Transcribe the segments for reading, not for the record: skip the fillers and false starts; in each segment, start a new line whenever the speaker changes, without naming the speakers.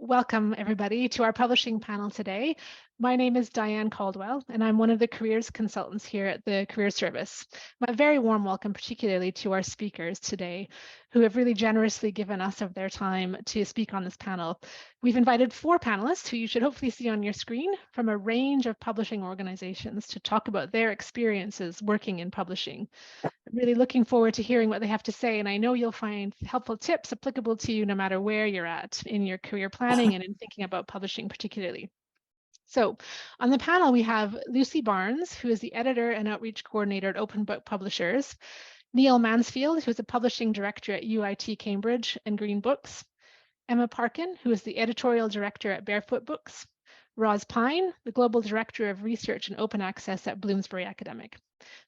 Welcome, everybody, to our publishing panel today. My name is Diane Caldwell, and I'm one of the careers consultants here at the Career Service. A very warm welcome, particularly to our speakers today, who have really generously given us of their time to speak on this panel. We've invited 4 panelists, who you should hopefully see on your screen, from a range of publishing organizations to talk about their experiences working in publishing. I'm really looking forward to hearing what they have to say, and I know you'll find helpful tips applicable to you no matter where you're at in your career planning and in thinking about publishing particularly. So on the panel, we have Lucy Barnes, who is the editor and outreach coordinator at Open Book Publishers, Niall Mansfield, who is a publishing director at UIT Cambridge and Green Books, Emma Parkin, who is the editorial director at Barefoot Books, Ros Pyne, the global director of research and open access at Bloomsbury Academic.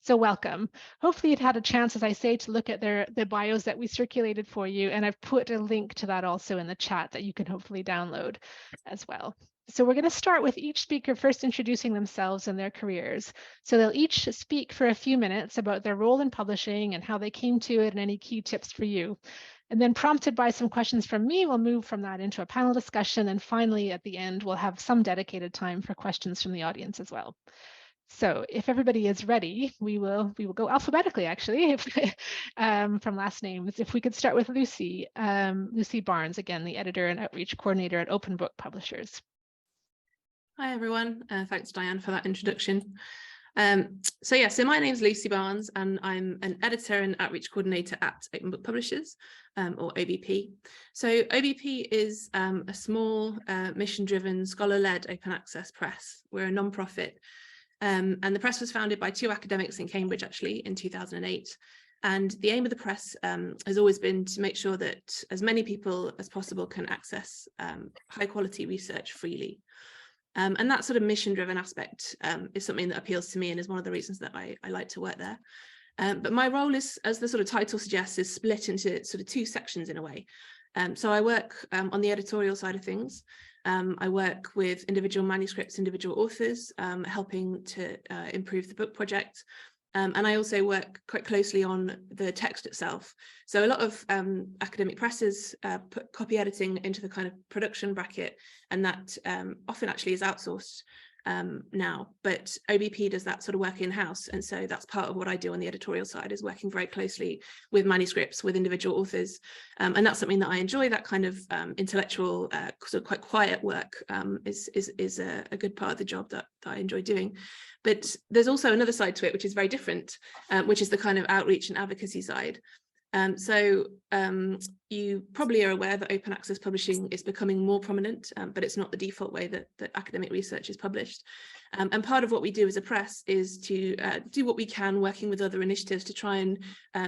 So welcome. Hopefully you'd had a chance, as I say, to look at the bios that we circulated for you, and I've put a link to that also in the chat that you can hopefully download as well. So we're going to start with each speaker first introducing themselves and their careers. So they'll each speak for a few minutes about their role in publishing and how they came to it and any key tips for you. And then prompted by some questions from me, we'll move from that into a panel discussion. And finally, at the end, we'll have some dedicated time for questions from the audience as well. So if everybody is ready, we will go alphabetically, actually, from last names. If we could start with Lucy, Lucy Barnes, again, the editor and outreach coordinator at Open Book Publishers.
Hi, everyone. Thanks, Diane, for that introduction. So my name is Lucy Barnes, and I'm an editor and outreach coordinator at Open Book Publishers, or OBP. So OBP is a small, mission-driven, scholar-led open access press. We're a non-profit, and the press was founded by 2 academics in Cambridge, actually, in 2008. And the aim of the press has always been to make sure that as many people as possible can access high-quality research freely. And that sort of mission-driven aspect is something that appeals to me and is one of the reasons that I like to work there. But my role is, as the sort of title suggests, is split into sort of 2 sections in a way. So I work on the editorial side of things. I work with individual manuscripts, individual authors, helping to improve the book project. And I also work quite closely on the text itself. So a lot of academic presses put copy editing into the kind of production bracket, and that often actually is outsourced now. But OBP does that sort of work in-house. And so that's part of what I do on the editorial side, is working very closely with manuscripts, with individual authors. And that's something that I enjoy. That kind of intellectual, sort of quite quiet work is a good part of the job that I enjoy doing. But there's also another side to it, which is very different, which is the kind of outreach and advocacy side. So you probably are aware that open access publishing is becoming more prominent, but it's not the default way that academic research is published. And part of what we do as a press is to do what we can, working with other initiatives to try and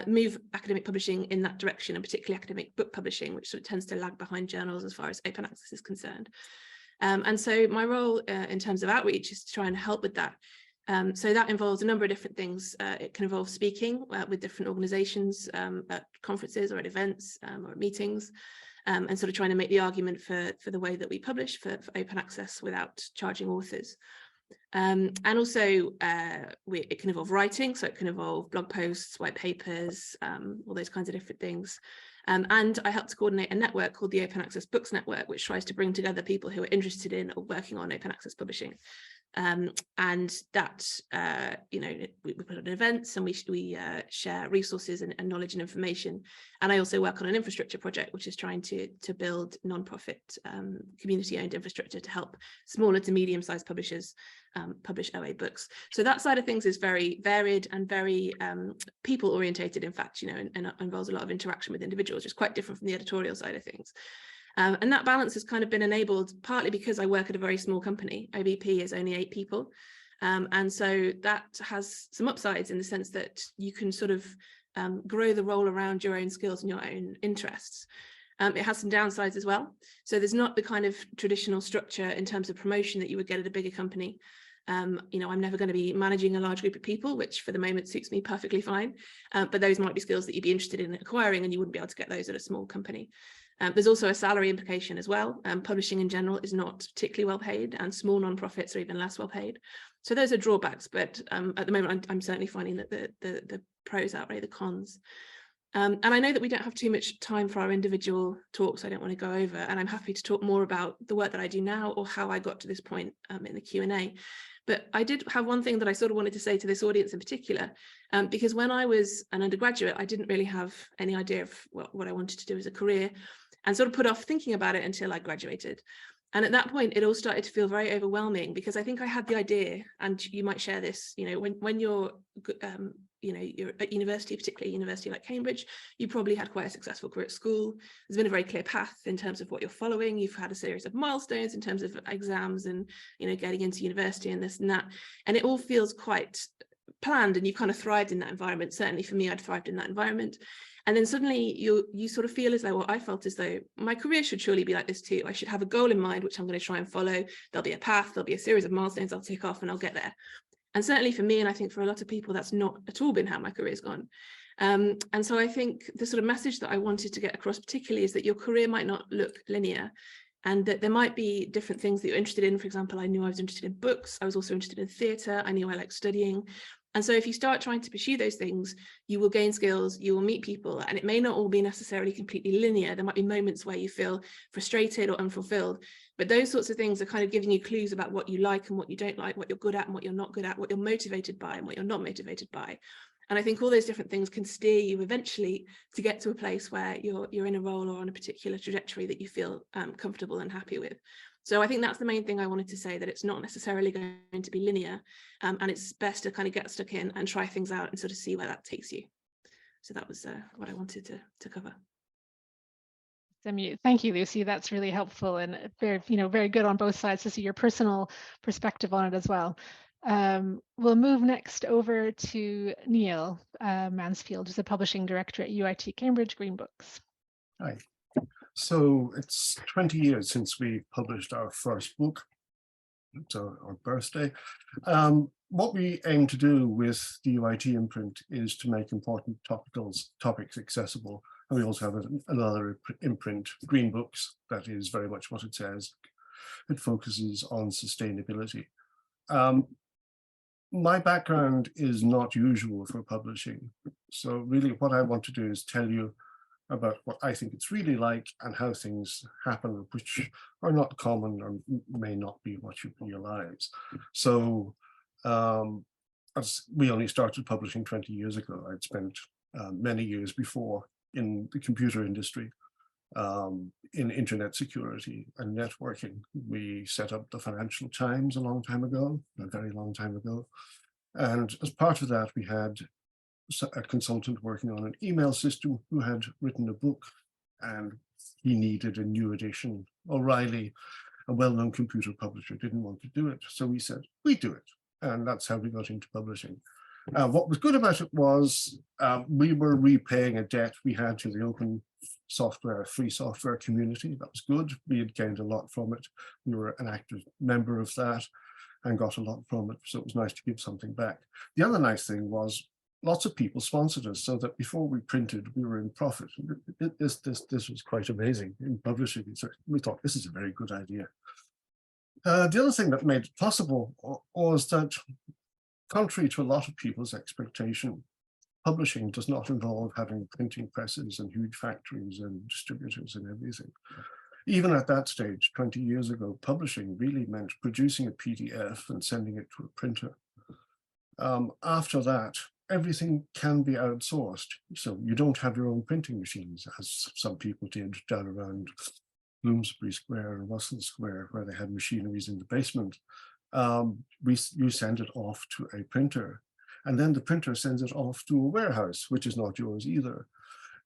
move academic publishing in that direction, and particularly academic book publishing, which sort of tends to lag behind journals as far as open access is concerned. And so my role in terms of outreach is to try and help with that. So that involves a number of different things. It can involve speaking with different organisations at conferences or at events or at meetings, and sort of trying to make the argument for the way that we publish for open access without charging authors. And also it can involve writing, so it can involve blog posts, white papers, all those kinds of different things. And I help to coordinate a network called the Open Access Books Network, which tries to bring together people who are interested in or working on open access publishing. And that, we put on events, and we share resources and knowledge and information. And I also work on an infrastructure project, which is trying to build non-profit community-owned infrastructure to help smaller to medium-sized publishers publish OA books. So that side of things is very varied and very people-orientated, in fact, and involves a lot of interaction with individuals, which is quite different from the editorial side of things. And that balance has kind of been enabled partly because I work at a very small company. OBP is only 8 people. And so that has some upsides in the sense that you can sort of grow the role around your own skills and your own interests. It has some downsides as well. So there's not the kind of traditional structure in terms of promotion that you would get at a bigger company. I'm never going to be managing a large group of people, which for the moment suits me perfectly fine. But those might be skills that you'd be interested in acquiring, and you wouldn't be able to get those at a small company. There's also a salary implication as well. Publishing in general is not particularly well paid, and small non-profits are even less well paid. So those are drawbacks, but at the moment I'm certainly finding that the pros outweigh the cons. And I know that we don't have too much time for our individual talks. I don't want to go over, and I'm happy to talk more about the work that I do now or how I got to this point in the Q&A. But I did have one thing that I sort of wanted to say to this audience in particular, because when I was an undergraduate, I didn't really have any idea of what I wanted to do as a career, and sort of put off thinking about it until I graduated. And at that point, it all started to feel very overwhelming, because I think I had the idea, and you might share this, you know, when you're you're at university, particularly a university like Cambridge, you probably had quite a successful career at school. There's been a very clear path in terms of what you're following. You've had a series of milestones in terms of exams and, you know, getting into university and this and that. And it all feels quite planned, and you kind of thrived in that environment. Certainly for me, I'd thrived in that environment. And then suddenly you sort of feel as though, well, I felt as though my career should surely be like this too. I should have a goal in mind, which I'm going to try and follow. There'll be a path, there'll be a series of milestones I'll tick off, and I'll get there. And certainly for me, and I think for a lot of people, that's not at all been how my career's gone. And so I think the sort of message that I wanted to get across particularly is that your career might not look linear, and that there might be different things that you're interested in. For example, I knew I was interested in books. I was also interested in theatre. I knew I liked studying. And so if you start trying to pursue those things, you will gain skills, you will meet people, and it may not all be necessarily completely linear. There might be moments where you feel frustrated or unfulfilled, but those sorts of things are kind of giving you clues about what you like and what you don't like, what you're good at and what you're not good at, what you're motivated by and what you're not motivated by. And I think all those different things can steer you eventually to get to a place where you're in a role or on a particular trajectory that you feel comfortable and happy with. So I think that's the main thing I wanted to say, that it's not necessarily going to be linear, and it's best to kind of get stuck in and try things out and sort of see where that takes you. So that was what I wanted to cover.
Thank you, Lucy. That's really helpful and very good on both sides to see your personal perspective on it as well. We'll move next over to Niall Mansfield, who's the publishing director at UIT Cambridge Green Books.
Hi. So it's 20 years since we published our first book. It's our birthday. What we aim to do with the UIT imprint is to make important topics accessible. And we also have another imprint, Green Books, that is very much what it says. It focuses on sustainability. My background is not usual for publishing. So really what I want to do is tell you about what I think it's really like and how things happen, which are not common or may not be what you realize. So as we only started publishing 20 years ago, I'd spent many years before in the computer industry, in internet security and networking. We set up the Financial Times a long time ago, a very long time ago. And as part of that, we had a consultant working on an email system who had written a book, and he needed a new edition. O'Reilly, a well-known computer publisher, didn't want to do it. So we said, we do it. And that's how we got into publishing. What was good about it was we were repaying a debt we had to the open software, free software community. That was good. We had gained a lot from it. We were an active member of that and got a lot from it. So it was nice to give something back. The other nice thing was lots of people sponsored us, so that before we printed, we were in profit. This was quite amazing in publishing. So we thought this is a very good idea. The other thing that made it possible was that, contrary to a lot of people's expectation, publishing does not involve having printing presses and huge factories and distributors and everything. Even at that stage, 20 years ago, publishing really meant producing a PDF and sending it to a printer. After that, everything can be outsourced. So you don't have your own printing machines, as some people did down around Bloomsbury Square and Russell Square, where they had machineries in the basement. You send it off to a printer, and then the printer sends it off to a warehouse, which is not yours either.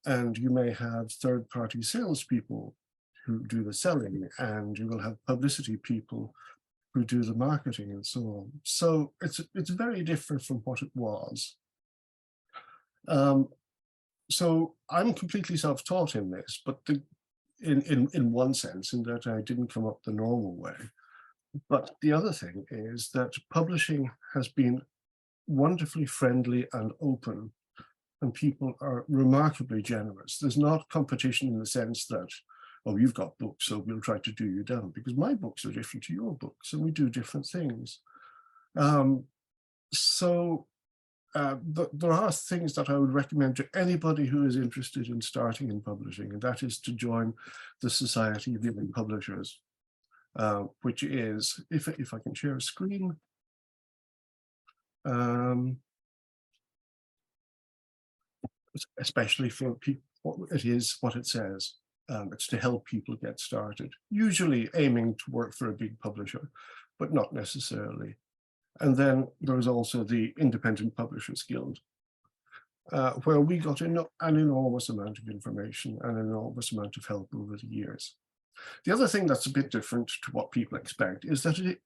And you may have third-party salespeople who do the selling, and you will have publicity people who do the marketing and so on. So it's very different from what it was. So I'm completely self-taught in this, but in one sense, in that I didn't come up the normal way. But the other thing is that publishing has been wonderfully friendly and open, and people are remarkably generous. There's not competition in the sense that, oh, you've got books, so we'll try to do you down, because my books are different to your books, and we do different things. So there are things that I would recommend to anybody who is interested in starting in publishing, and that is to join the Society of Young Publishers, which is, if I can share a screen, especially for people, it is what it says. It's to help people get started, usually aiming to work for a big publisher, but not necessarily. And then there's also the Independent Publishers Guild, where we got an enormous amount of information and an enormous amount of help over the years. The other thing that's a bit different to what people expect is that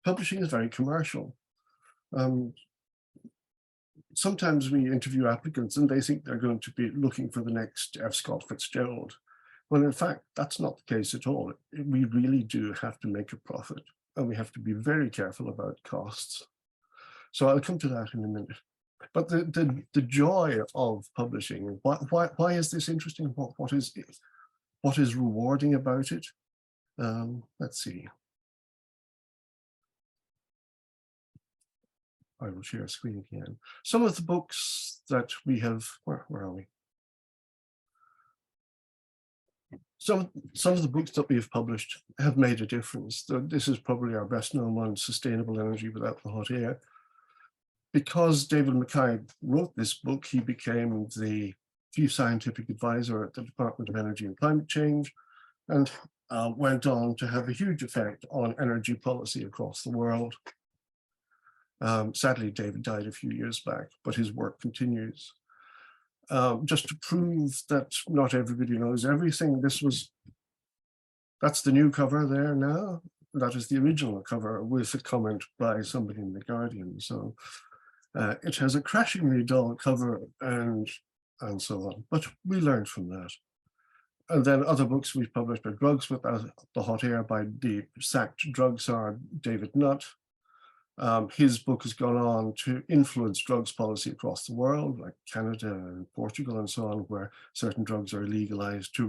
publishing is very commercial. Sometimes we interview applicants and they think they're going to be looking for the next F. Scott Fitzgerald. Well, in fact, that's not the case at all. We really do have to make a profit, and we have to be very careful about costs. So I'll come to that in a minute. But the joy of publishing, why is this interesting? What is rewarding about it? Let's see. I will share a screen again. Some of the books that we have, where are we? Some of the books that we have published have made a difference. This is probably our best known one, Sustainable Energy Without the Hot Air. Because David Mackay wrote this book, he became the Chief Scientific Advisor at the Department of Energy and Climate Change, and went on to have a huge effect on energy policy across the world. Sadly, David died a few years back, but his work continues. Just to prove that not everybody knows everything, that's the new cover there now. That is the original cover with a comment by somebody in The Guardian. So it has a crashingly dull cover and so on, but we learned from that. And then other books we've published are Drugs Without the Hot Air by the sacked drug czar David Nutt. His book has gone on to influence drugs policy across the world, like Canada and Portugal and so on, where certain drugs are legalized to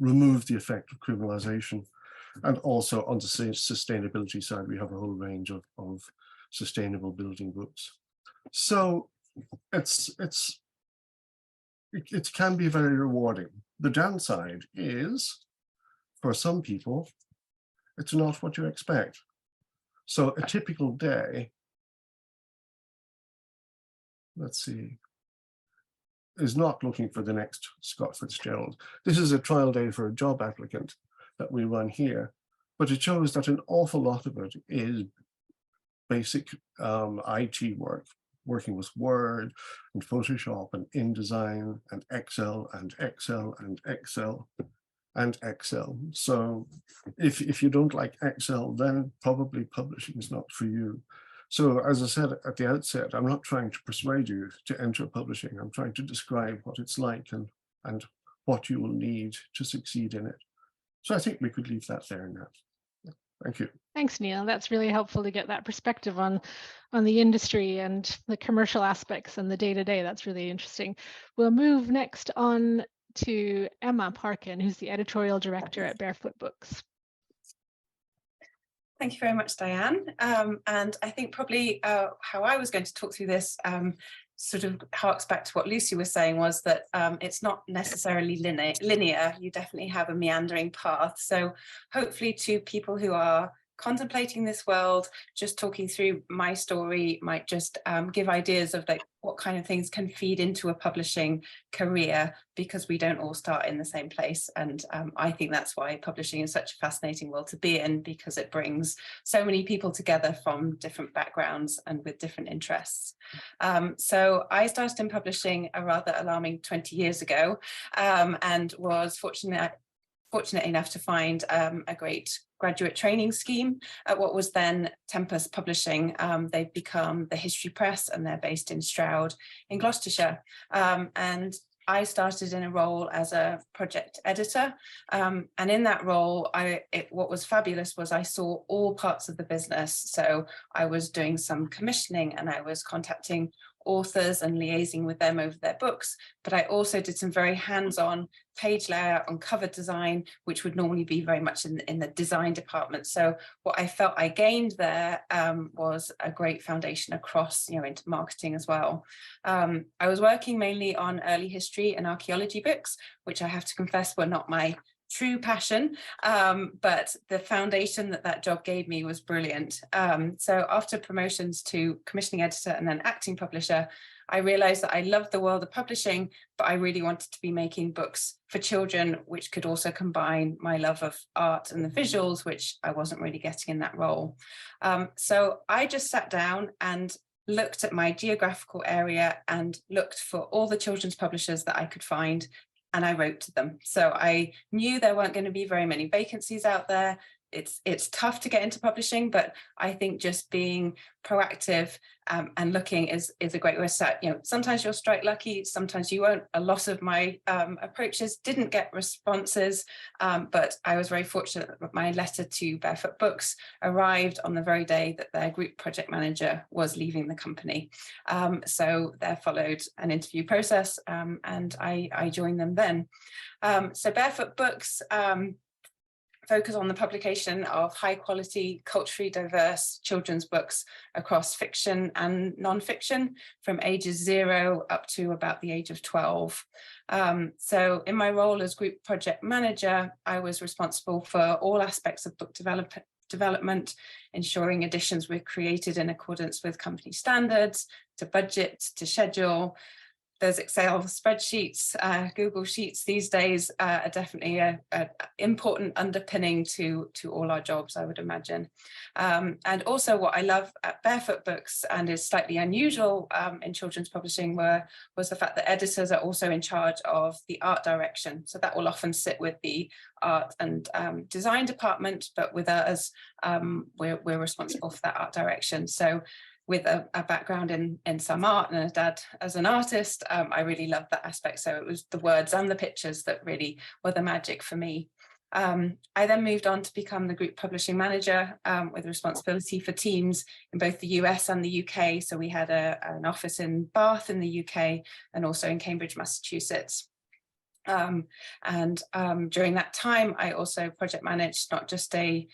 remove the effect of criminalization. And also on the sustainability side, we have a whole range of sustainable building books. So it can be very rewarding. The downside is, for some people, it's not what you expect. So a typical day, let's see, is not looking for the next Scott Fitzgerald. This is a trial day for a job applicant that we run here, but it shows that an awful lot of it is basic IT work, working with Word and Photoshop and InDesign and Excel and Excel and Excel and Excel. So if you don't like Excel, then probably publishing is not for you. So as I said at the outset, I'm not trying to persuade you to enter publishing. I'm trying to describe what it's like and what you will need to succeed in it. So I think we could leave that there now. Thank you.
Thanks, Niall. That's really helpful to get that perspective on the industry and the commercial aspects and the day-to-day. That's really interesting. We'll move next on to Emma Parkin, who's the editorial director at Barefoot Books.
Thank you very much, Diane. And I think probably how I was going to talk through this sort of harks back to what Lucy was saying, was that it's not necessarily linear. You definitely have a meandering path. So hopefully to people who are contemplating this world, just talking through my story might just give ideas of like what kind of things can feed into a publishing career, because we don't all start in the same place. And I think that's why publishing is such a fascinating world to be in, because it brings so many people together from different backgrounds and with different interests. So I started in publishing a rather alarming 20 years ago, and was fortunate enough to find a great graduate training scheme at what was then Tempus Publishing. They've become the History Press, and they're based in Stroud in Gloucestershire. And I started in a role as a project editor. And in that role, what was fabulous was I saw all parts of the business. So I was doing some commissioning, and I was contacting authors and liaising with them over their books, but I also did some very hands-on page layout on cover design, which would normally be very much in the design department. So what I felt I gained there was a great foundation across, into marketing as well. I was working mainly on early history and archaeology books, which I have to confess were not my true passion, but the foundation that job gave me was brilliant. So after promotions to commissioning editor and then acting publisher, I realized that I loved the world of publishing, but I really wanted to be making books for children, which could also combine my love of art and the visuals, which I wasn't really getting in that role. So I just sat down and looked at my geographical area and looked for all the children's publishers that I could find, and I wrote to them. So I knew there weren't going to be very many vacancies out there. It's tough to get into publishing, but I think just being proactive and looking is a great way to start. Sometimes you'll strike lucky, sometimes you won't. A lot of my approaches didn't get responses, but I was very fortunate that my letter to Barefoot Books arrived on the very day that their group project manager was leaving the company. So there followed an interview process, and I joined them then. So Barefoot Books focus on the publication of high quality, culturally diverse children's books across fiction and non-fiction from ages 0 up to about the age of 12. So in my role as group project manager, I was responsible for all aspects of book development, ensuring editions were created in accordance with company standards, to budget, to schedule. There's Excel spreadsheets, Google Sheets these days are definitely an important underpinning to all our jobs, I would imagine. And also what I love at Barefoot Books, and is slightly unusual in children's publishing, was the fact that editors are also in charge of the art direction. So that will often sit with the art and design department, but with us, we're responsible for that art direction. So with a background in some art and a dad as an artist, I really loved that aspect. So it was the words and the pictures that really were the magic for me. I then moved on to become the group publishing manager with responsibility for teams in both the US and the UK. So we had an office in Bath in the UK and also in Cambridge, Massachusetts. During that time, I also project managed not just a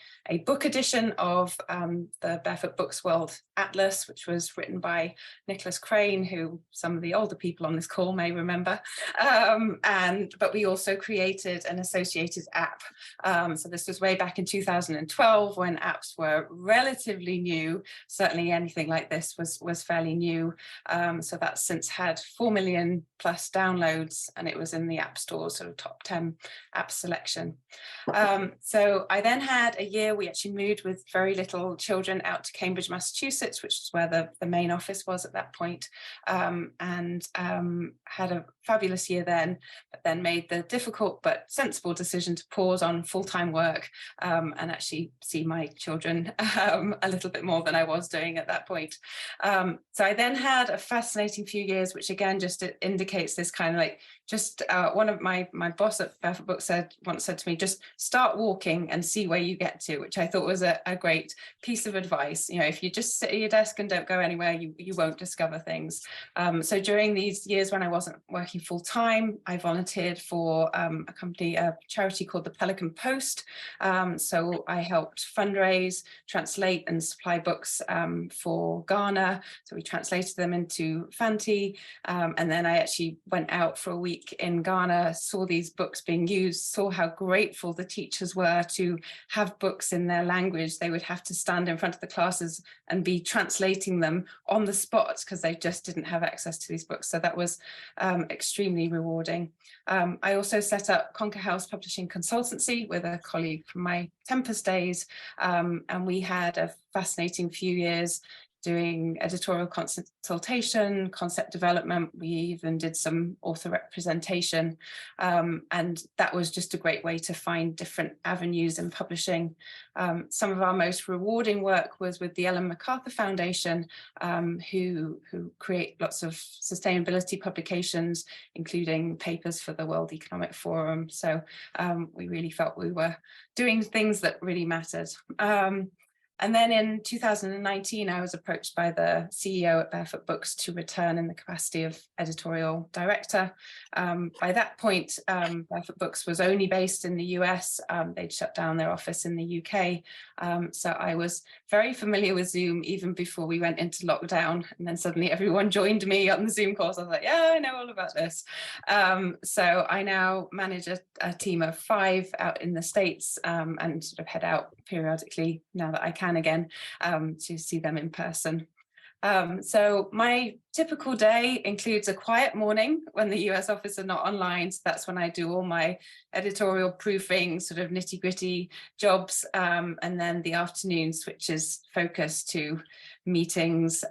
book edition of the Barefoot Books World Atlas, which was written by Nicholas Crane, who some of the older people on this call may remember, but we also created an associated app. So this was way back in 2012 when apps were relatively new. Certainly anything like this was fairly new. So that's since had 4 million plus downloads, and it was in the App Store sort of top 10 app selection. So I then had a year, we actually moved with very little children out to Cambridge, Massachusetts, which is where the main office was at that point, and had a fabulous year then, but then made the difficult but sensible decision to pause on full-time work and actually see my children a little bit more than I was doing at that point. So I then had a fascinating few years, which again just indicates this kind of like, just one of my boss at Barefoot Books once said to me, just start walking and see where you get to, which I thought was a great piece of advice. If you just sit at your desk and don't go anywhere, you won't discover things. So during these years when I wasn't working full time, I volunteered for a charity called the Pelican Post. So I helped fundraise, translate and supply books for Ghana. So we translated them into Fanti. And then I actually went out for a week in Ghana, saw these books being used, saw how grateful the teachers were to have books in their language. They would have to stand in front of the classes and be translating them on the spot because they just didn't have access to these books. So that was extremely rewarding. I also set up Conquer House Publishing Consultancy with a colleague from my Tempest days, and we had a fascinating few years doing editorial consultation, concept development. We even did some author representation. And that was just a great way to find different avenues in publishing. Some of our most rewarding work was with the Ellen MacArthur Foundation, who create lots of sustainability publications, including papers for the World Economic Forum. So we really felt we were doing things that really mattered. And then in 2019, I was approached by the CEO at Barefoot Books to return in the capacity of editorial director. By that point, Barefoot Books was only based in the US. They'd shut down their office in the UK. So I was very familiar with Zoom even before we went into lockdown. And then suddenly everyone joined me on the Zoom calls. I was like, yeah, I know all about this. So I now manage a team of 5 out in the States and sort of head out periodically now that I can again to see them in person. So my typical day includes a quiet morning when the US office are not online. So that's when I do all my editorial proofing, sort of nitty gritty jobs. And then the afternoon switches focus to meetings,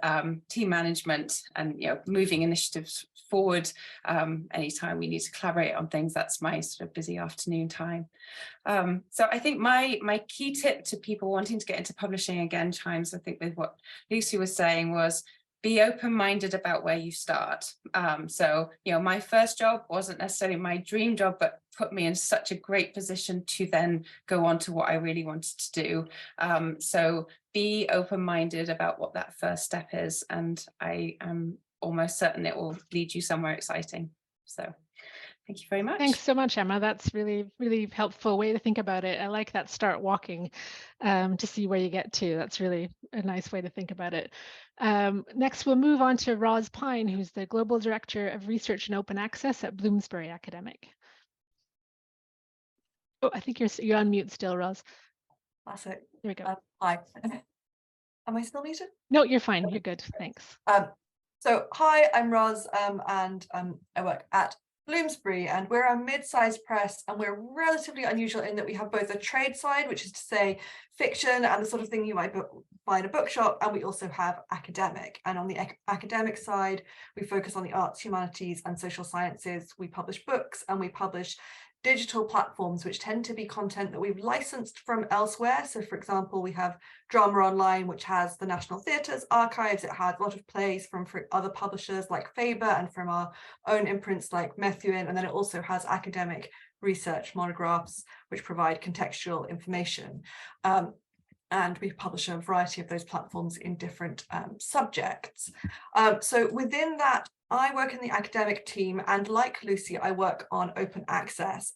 team management, and moving initiatives forward. Anytime we need to collaborate on things, that's my sort of busy afternoon time. So I think my key tip to people wanting to get into publishing, again chimes I think with what Lucy was saying, was be open-minded about where you start. So my first job wasn't necessarily my dream job, but put me in such a great position to then go on to what I really wanted to do. So be open-minded about what that first step is, and I am almost certain it will lead you somewhere exciting. So thank you very much.
Thanks so much, Emma. That's really, really helpful way to think about it. I like that, start walking to see where you get to. That's really a nice way to think about it. Next, we'll move on to Ros Pyne, who's the Global Director of Research and Open Access at Bloomsbury Academic. Oh, I think you're on mute still, Ros.
That's it.
There we go.
Hi. Am I still muted?
No, you're fine. You're good. Thanks.
So hi, I'm Ros, and I work at Bloomsbury, and we're a mid-sized press, and we're relatively unusual in that we have both a trade side, which is to say fiction and the sort of thing you might buy in a bookshop, and we also have academic. And on the academic side, we focus on the arts, humanities, and social sciences. We publish books, and we publish digital platforms, which tend to be content that we've licensed from elsewhere. So for example, we have Drama Online, which has the National Theatre's archives. It has a lot of plays from other publishers like Faber and from our own imprints like Methuen. And then it also has academic research monographs, which provide contextual information. And we publish a variety of those platforms in different subjects. So within that, I work in the academic team, and like Lucy, I work on open access.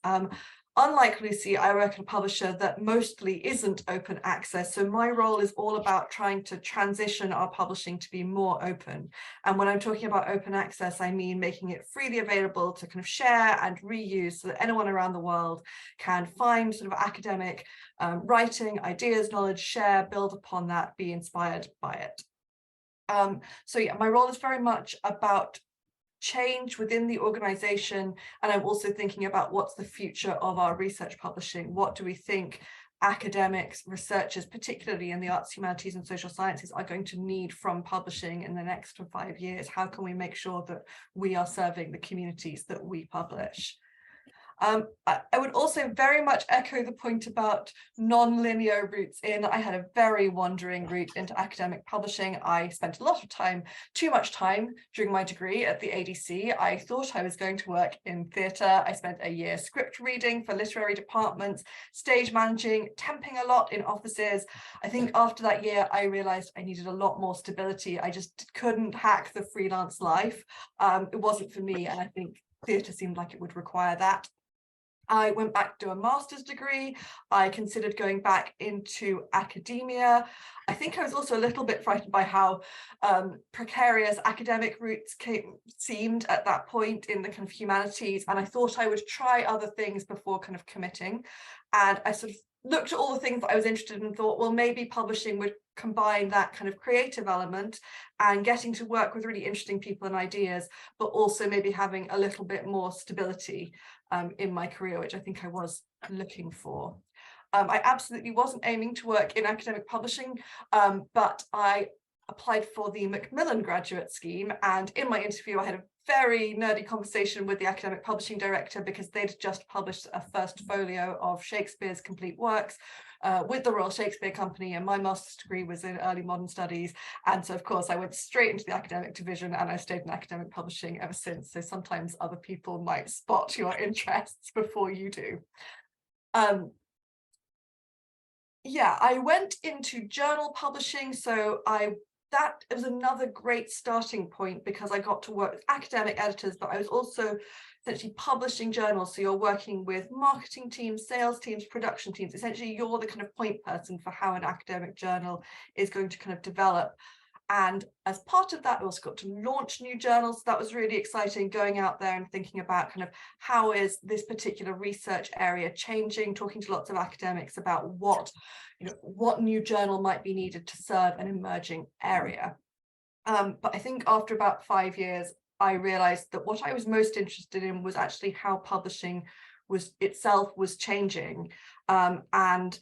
Unlike Lucy, I work at a publisher that mostly isn't open access. So my role is all about trying to transition our publishing to be more open. And when I'm talking about open access, I mean making it freely available to kind of share and reuse so that anyone around the world can find sort of academic writing, ideas, knowledge, share, build upon that, be inspired by it. So yeah, my role is very much about change within the organization, and I'm also thinking about what's the future of our research publishing. What do we think academics, researchers, particularly in the arts, humanities, and social sciences, are going to need from publishing in the next 5 years? How can we make sure that we are serving the communities that we publish? I would also very much echo the point about non-linear routes in. I had a very wandering route into academic publishing. I spent a lot of time, too much time during my degree at the ADC. I thought I was going to work in theatre. I spent a year script reading for literary departments, stage managing, temping a lot in offices. I think after that year, I realized I needed a lot more stability. I just couldn't hack the freelance life. It wasn't for me, and I think theatre seemed like it would require that. I went back to do a master's degree. I considered going back into academia. I think I was also a little bit frightened by how precarious academic routes seemed at that point in the kind of humanities. And I thought I would try other things before kind of committing. And I sort of looked at all the things that I was interested in and thought, well, maybe publishing would combine that kind of creative element and getting to work with really interesting people and ideas, but also maybe having a little bit more stability in my career, which I think I was looking for. I absolutely wasn't aiming to work in academic publishing, but I applied for the Macmillan graduate scheme, and in my interview I had a very nerdy conversation with the academic publishing director because they'd just published a first folio of Shakespeare's complete works with the Royal Shakespeare Company, and my master's degree was in early modern studies, and so of course I went straight into the academic division, and I stayed in academic publishing ever since. So sometimes other people might spot your interests before you do. yeah, I went into journal publishing, so that was another great starting point because I got to work with academic editors, but I was also essentially publishing journals. So you're working with marketing teams, sales teams, production teams. Essentially, you're the kind of point person for how an academic journal is going to kind of develop. And as part of that, I also got to launch new journals. So that was really exciting, going out there and thinking about kind of how is this particular research area changing, talking to lots of academics about what new journal might be needed to serve an emerging area. But I think after about 5 years, I realized that what I was most interested in was actually how publishing itself was changing. And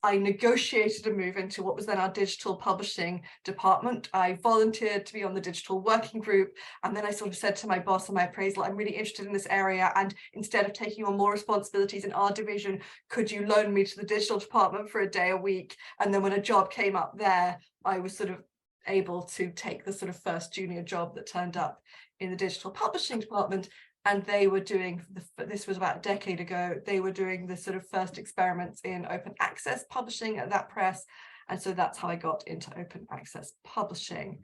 I negotiated a move into what was then our digital publishing department. I volunteered to be on the digital working group. And then I sort of said to my boss on my appraisal, I'm really interested in this area. And instead of taking on more responsibilities in our division, could you loan me to the digital department for a day a week? And then when a job came up there, I was sort of able to take the sort of first junior job that turned up in the digital publishing department. And they were doing, this was about a decade ago, they were doing the sort of first experiments in open access publishing at that press. And so that's how I got into open access publishing,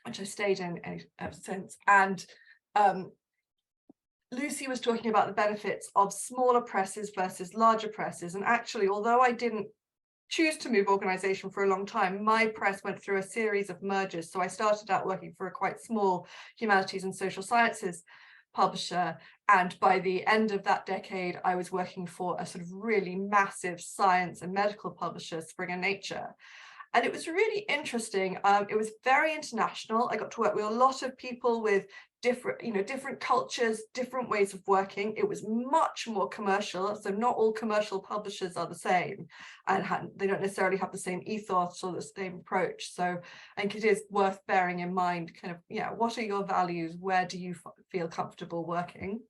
which I stayed in ever since. And Lucy was talking about the benefits of smaller presses versus larger presses. And actually, although I didn't choose to move organization for a long time, my press went through a series of mergers. So I started out working for a quite small humanities and social sciences publisher, and by the end of that decade I was working for a sort of really massive science and medical publisher, Springer Nature. And it was really interesting. It was very international. I got to work with a lot of people with different cultures, different ways of working. It was much more commercial. So not all commercial publishers are the same, and they don't necessarily have the same ethos or the same approach. So I think it is worth bearing in mind kind of, what are your values? Where do you feel comfortable working?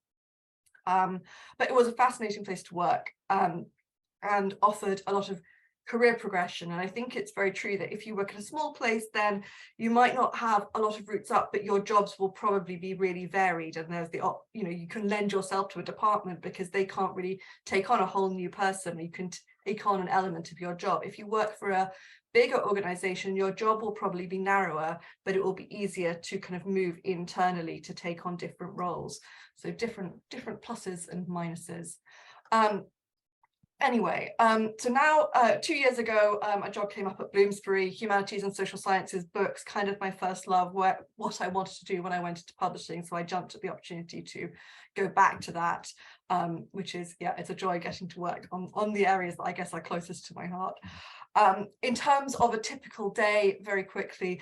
But it was a fascinating place to work, and offered a lot of career progression. And I think it's very true that if you work in a small place, then you might not have a lot of routes up, but your jobs will probably be really varied. And there's you can lend yourself to a department because they can't really take on a whole new person. You can take on an element of your job. If you work for a bigger organization, your job will probably be narrower, but it will be easier to kind of move internally to take on different roles. So different pluses and minuses. Anyway, so now 2 years ago, a job came up at Bloomsbury, humanities and social sciences books, kind of my first love, what I wanted to do when I went into publishing. So I jumped at the opportunity to go back to that, which is, it's a joy getting to work on the areas that I guess are closest to my heart. In terms of a typical day, very quickly,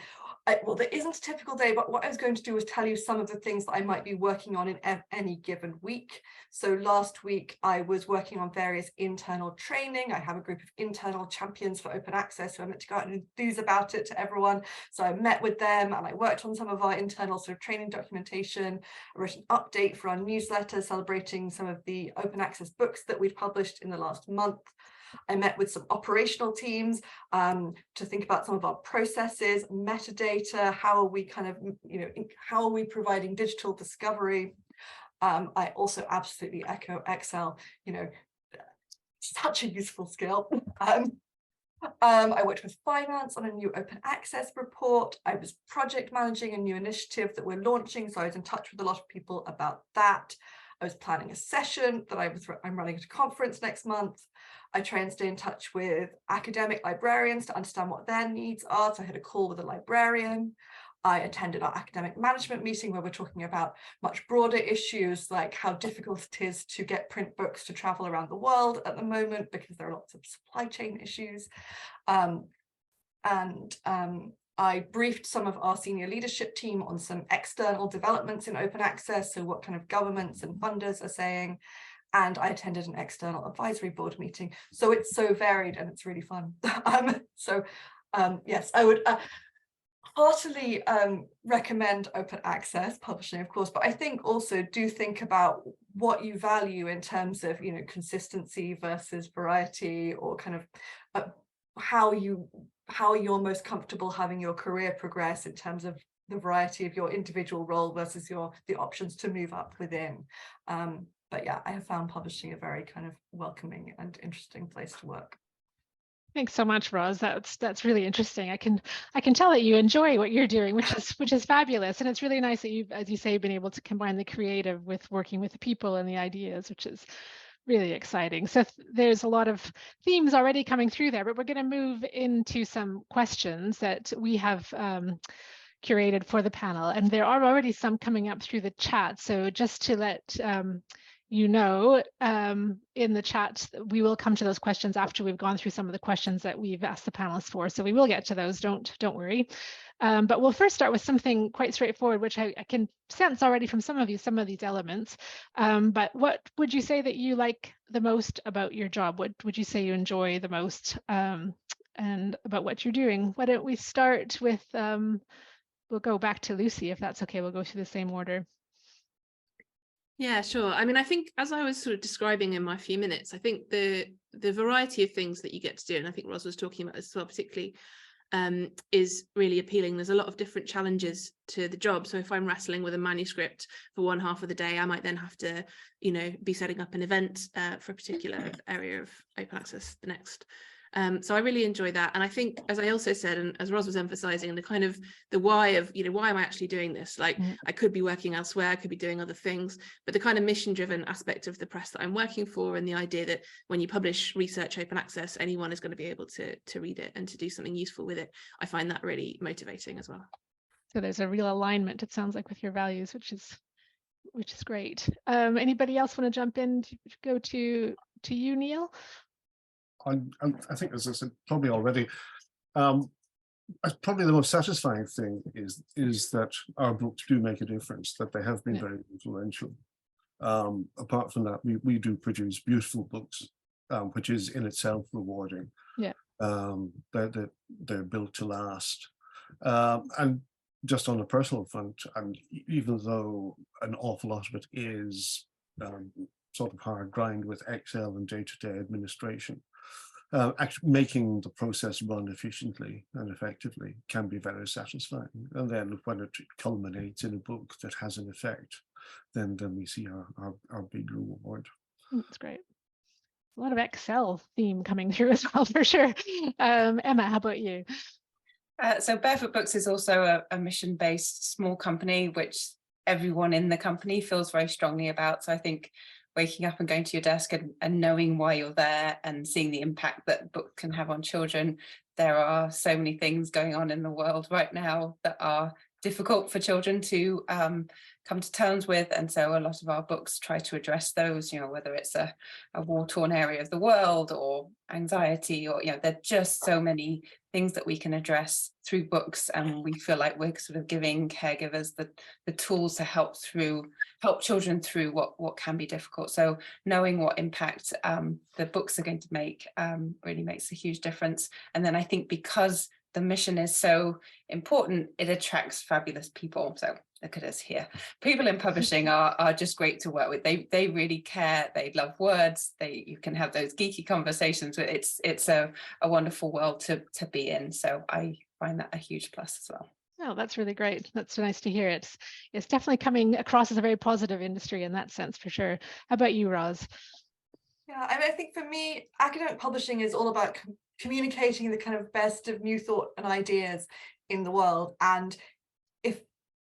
well, there isn't a typical day, but what I was going to do was tell you some of the things that I might be working on in any given week. So last week, I was working on various internal training. I have a group of internal champions for open access who I meant to go out and enthuse about it to everyone. So I met with them and I worked on some of our internal sort of training documentation. I wrote an update for our newsletter celebrating some of the open access books that we've published in the last month. I met with some operational teams to think about some of our processes, metadata, how are we kind of, how are we providing digital discovery? I also absolutely echo Excel, such a useful skill. I worked with finance on a new open access report. I was project managing a new initiative that we're launching, so I was in touch with a lot of people about that. I was planning a session that I'm running at a conference next month. I try and stay in touch with academic librarians to understand what their needs are. So I had a call with a librarian. I attended our academic management meeting where we're talking about much broader issues like how difficult it is to get print books to travel around the world at the moment because there are lots of supply chain issues. I briefed some of our senior leadership team on some external developments in open access, so what kind of governments and funders are saying, and I attended an external advisory board meeting. So it's so varied and it's really fun. Yes, I would heartily recommend open access publishing, of course, but I think also do think about what you value in terms of, consistency versus variety, or kind of how you're most comfortable having your career progress in terms of the variety of your individual role versus the options to move up within. yeah, I have found publishing a very kind of welcoming and interesting place to work.
Thanks so much, Ros. That's really interesting. I can tell that you enjoy what you're doing, which is fabulous. And it's really nice that you've, as you say, been able to combine the creative with working with the people and the ideas, which is really exciting. So there's a lot of themes already coming through there, but we're going to move into some questions that we have curated for the panel. And there are already some coming up through the chat. So just to let you know, in the chat, we will come to those questions after we've gone through some of the questions that we've asked the panelists for. So we will get to those, don't worry. But we'll first start with something quite straightforward, which I can sense already from some of you, some of these elements. But what would you say that you like the most about your job? What would you say you enjoy the most and about what you're doing? Why don't we start with, we'll go back to Lucy, if that's okay. We'll go through the same order.
Yeah, sure. I mean, I think as I was sort of describing in my few minutes, I think the variety of things that you get to do, and I think Ros was talking about as well, particularly, is really appealing. There's a lot of different challenges to the job. So if I'm wrestling with a manuscript for one half of the day, I might then have to, be setting up an event for a particular area of open access the next. So I really enjoy that. And I think, as I also said, and as Ros was emphasizing, the kind of the why of, why am I actually doing this? Like, I could be working elsewhere, I could be doing other things, but the kind of mission driven aspect of the press that I'm working for, and the idea that when you publish research open access, anyone is going to be able to read it and to do something useful with it. I find that really motivating as well.
So there's a real alignment, it sounds like, with your values, which is great. Anybody else want to jump in to go to you, Niall?
I think, as I said, probably already, probably the most satisfying thing is that our books do make a difference, that they have been very influential. Apart from that, we do produce beautiful books, which is in itself rewarding.
Yeah.
They're built to last. And just on a personal front, and even though an awful lot of it is sort of hard grind with Excel and day-to-day administration, actually making the process run efficiently and effectively can be very satisfying. And then when it culminates in a book that has an effect, then we see our big reward.
That's great. A lot of Excel theme coming through as well, for sure. Emma, how about you?
So Barefoot Books is also a mission-based small company, which everyone in the company feels very strongly about. So I think waking up and going to your desk and knowing why you're there and seeing the impact that books can have on children. There are so many things going on in the world right now that are difficult for children to come to terms with, and so a lot of our books try to address those, whether it's a war-torn area of the world or anxiety, or there are just so many things that we can address through books, and we feel like we're sort of giving caregivers the tools to help children through what can be difficult. So knowing what impact the books are going to make really makes a huge difference. And then I think because the mission is so important, it attracts fabulous people. So look at us here. People in publishing are just great to work with. They really care. They love words. You can have those geeky conversations. It's a wonderful world to be in. So I find that a huge plus as well.
Oh, that's really great. That's nice to hear. It's definitely coming across as a very positive industry in that sense, for sure. How about you, Ros?
Yeah, I think for me, academic publishing is all about communicating the kind of best of new thought and ideas in the world. And if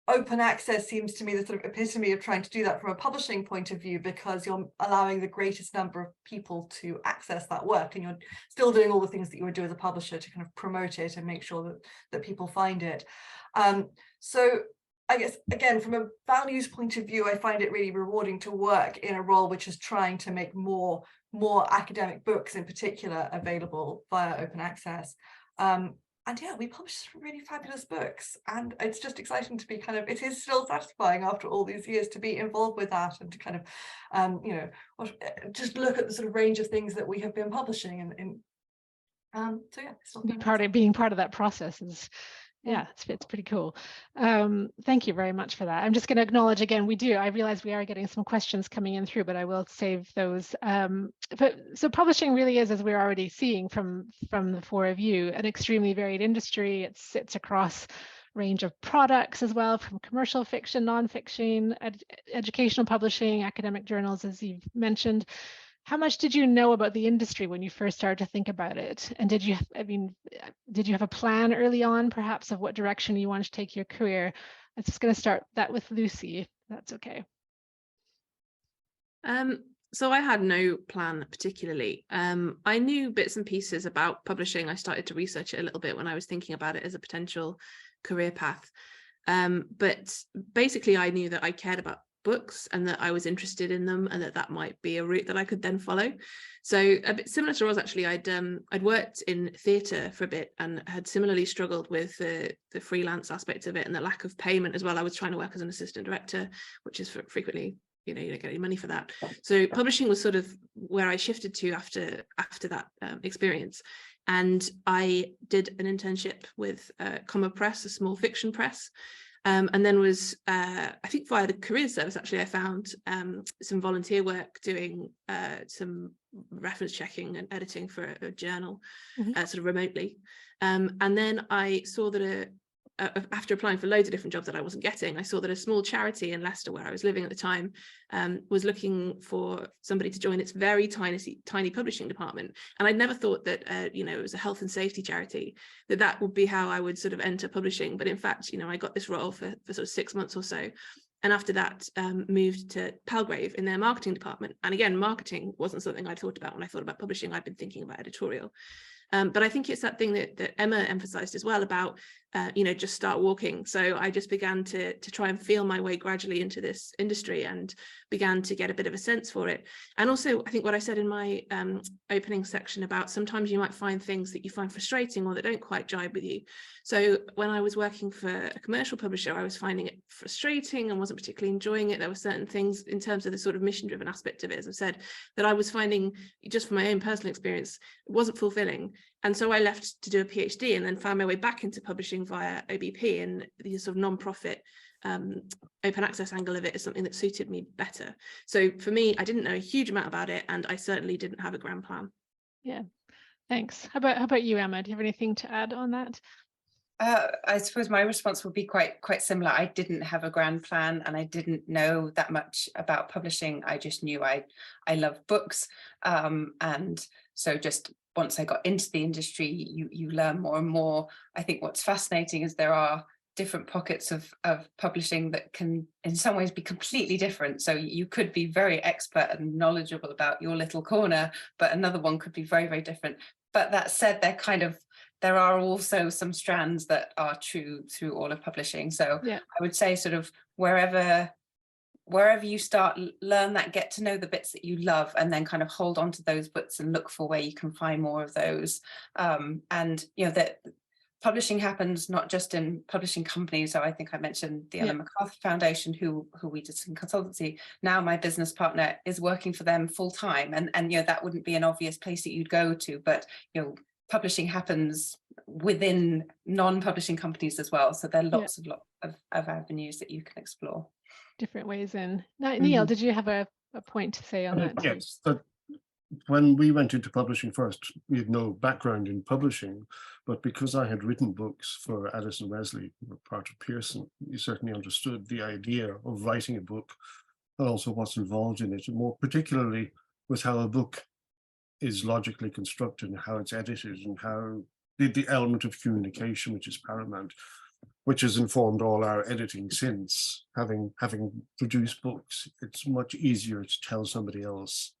open access seems to me the sort of epitome of trying to do that from a publishing point of view, because you're allowing the greatest number of people to access that work, and you're still doing all the things that you would do as a publisher to kind of promote it and make sure that people find it. So I guess, again, from a values point of view, I find it really rewarding to work in a role which is trying to make more academic books in particular available via open access. And yeah, we publish some really fabulous books, and it's just exciting to be it is still satisfying after all these years to be involved with that, and to kind of, just look at the sort of range of things that we have been publishing. So yeah,
being part of that process is, yeah, it's pretty cool. Thank you very much for that. I'm just going to acknowledge again, I realize we are getting some questions coming in through, but I will save those. So publishing really is, as we're already seeing from the four of you, an extremely varied industry. It sits across range of products as well, from commercial fiction, nonfiction, educational publishing, academic journals, as you've mentioned. How much did you know about the industry when you first started to think about it? And did you have a plan early on, perhaps, of what direction you wanted to take your career? I'm just going to start that with Lucy, if that's okay.
So I had no plan particularly. I knew bits and pieces about publishing. I started to research it a little bit when I was thinking about it as a potential career path. But basically I knew that I cared about books and that I was interested in them, and that might be a route that I could then follow. So a bit similar to Ros, actually, I'd worked in theatre for a bit and had similarly struggled with the freelance aspect of it and the lack of payment as well. I was trying to work as an assistant director, which is frequently, you don't get any money for that. So publishing was sort of where I shifted to after that experience. And I did an internship with Comma Press, a small fiction press. And then was, I think via the careers service, actually, I found some volunteer work doing some reference checking and editing for a journal, sort of remotely. And then I saw that after applying for loads of different jobs that I wasn't getting, I saw that a small charity in Leicester, where I was living at the time, was looking for somebody to join its very tiny publishing department. And I'd never thought that, it was a health and safety charity, that would be how I would sort of enter publishing. But in fact, I got this role for sort of 6 months or so. And after that, moved to Palgrave in their marketing department. And again, marketing wasn't something I'd thought about when I thought about publishing. I'd been thinking about editorial. But I think it's that thing that Emma emphasized as well about, just start walking. So I just began to try and feel my way gradually into this industry and began to get a bit of a sense for it. And also, I think what I said in my opening section about sometimes you might find things that you find frustrating or that don't quite jibe with you. So when I was working for a commercial publisher, I was finding it frustrating and wasn't particularly enjoying it. There were certain things in terms of the sort of mission-driven aspect of it, as I said, that I was finding, just from my own personal experience, it wasn't fulfilling. And so I left to do a PhD and then found my way back into publishing via OBP, and the sort of non-profit open access angle of it is something that suited me better. So for me, I didn't know a huge amount about it, and I certainly didn't have a grand plan.
Yeah, thanks. How about you, Emma? Do you have anything to add on that?
I suppose my response would be quite similar. I didn't have a grand plan, and I didn't know that much about publishing. I just knew I love books, and so just once I got into the industry, you learn more and more. I think what's fascinating is there are different pockets of publishing that can in some ways be completely different. So you could be very expert and knowledgeable about your little corner, but another one could be very, very different. But that said, there are also some strands that are true through all of publishing. So yeah. I would say sort of wherever you start, learn that, get to know the bits that you love, and then kind of hold on to those bits and look for where you can find more of those. And that publishing happens not just in publishing companies. So I think I mentioned the Ellen MacArthur Foundation, who we did some consultancy. Now my business partner is working for them full time, and that wouldn't be an obvious place that you'd go to, but publishing happens within non-publishing companies as well. So there are lots of avenues that you can explore.
Different ways in. Niall, did you have a point to say on that?
Yes, that when we went into publishing first, we had no background in publishing, but because I had written books for Addison Wesley, part of Pearson, you certainly understood the idea of writing a book and also what's involved in it, and more particularly with how a book is logically constructed and how it's edited and how the element of communication, which is paramount, which has informed all our editing since. Having produced books, it's much easier to tell somebody else,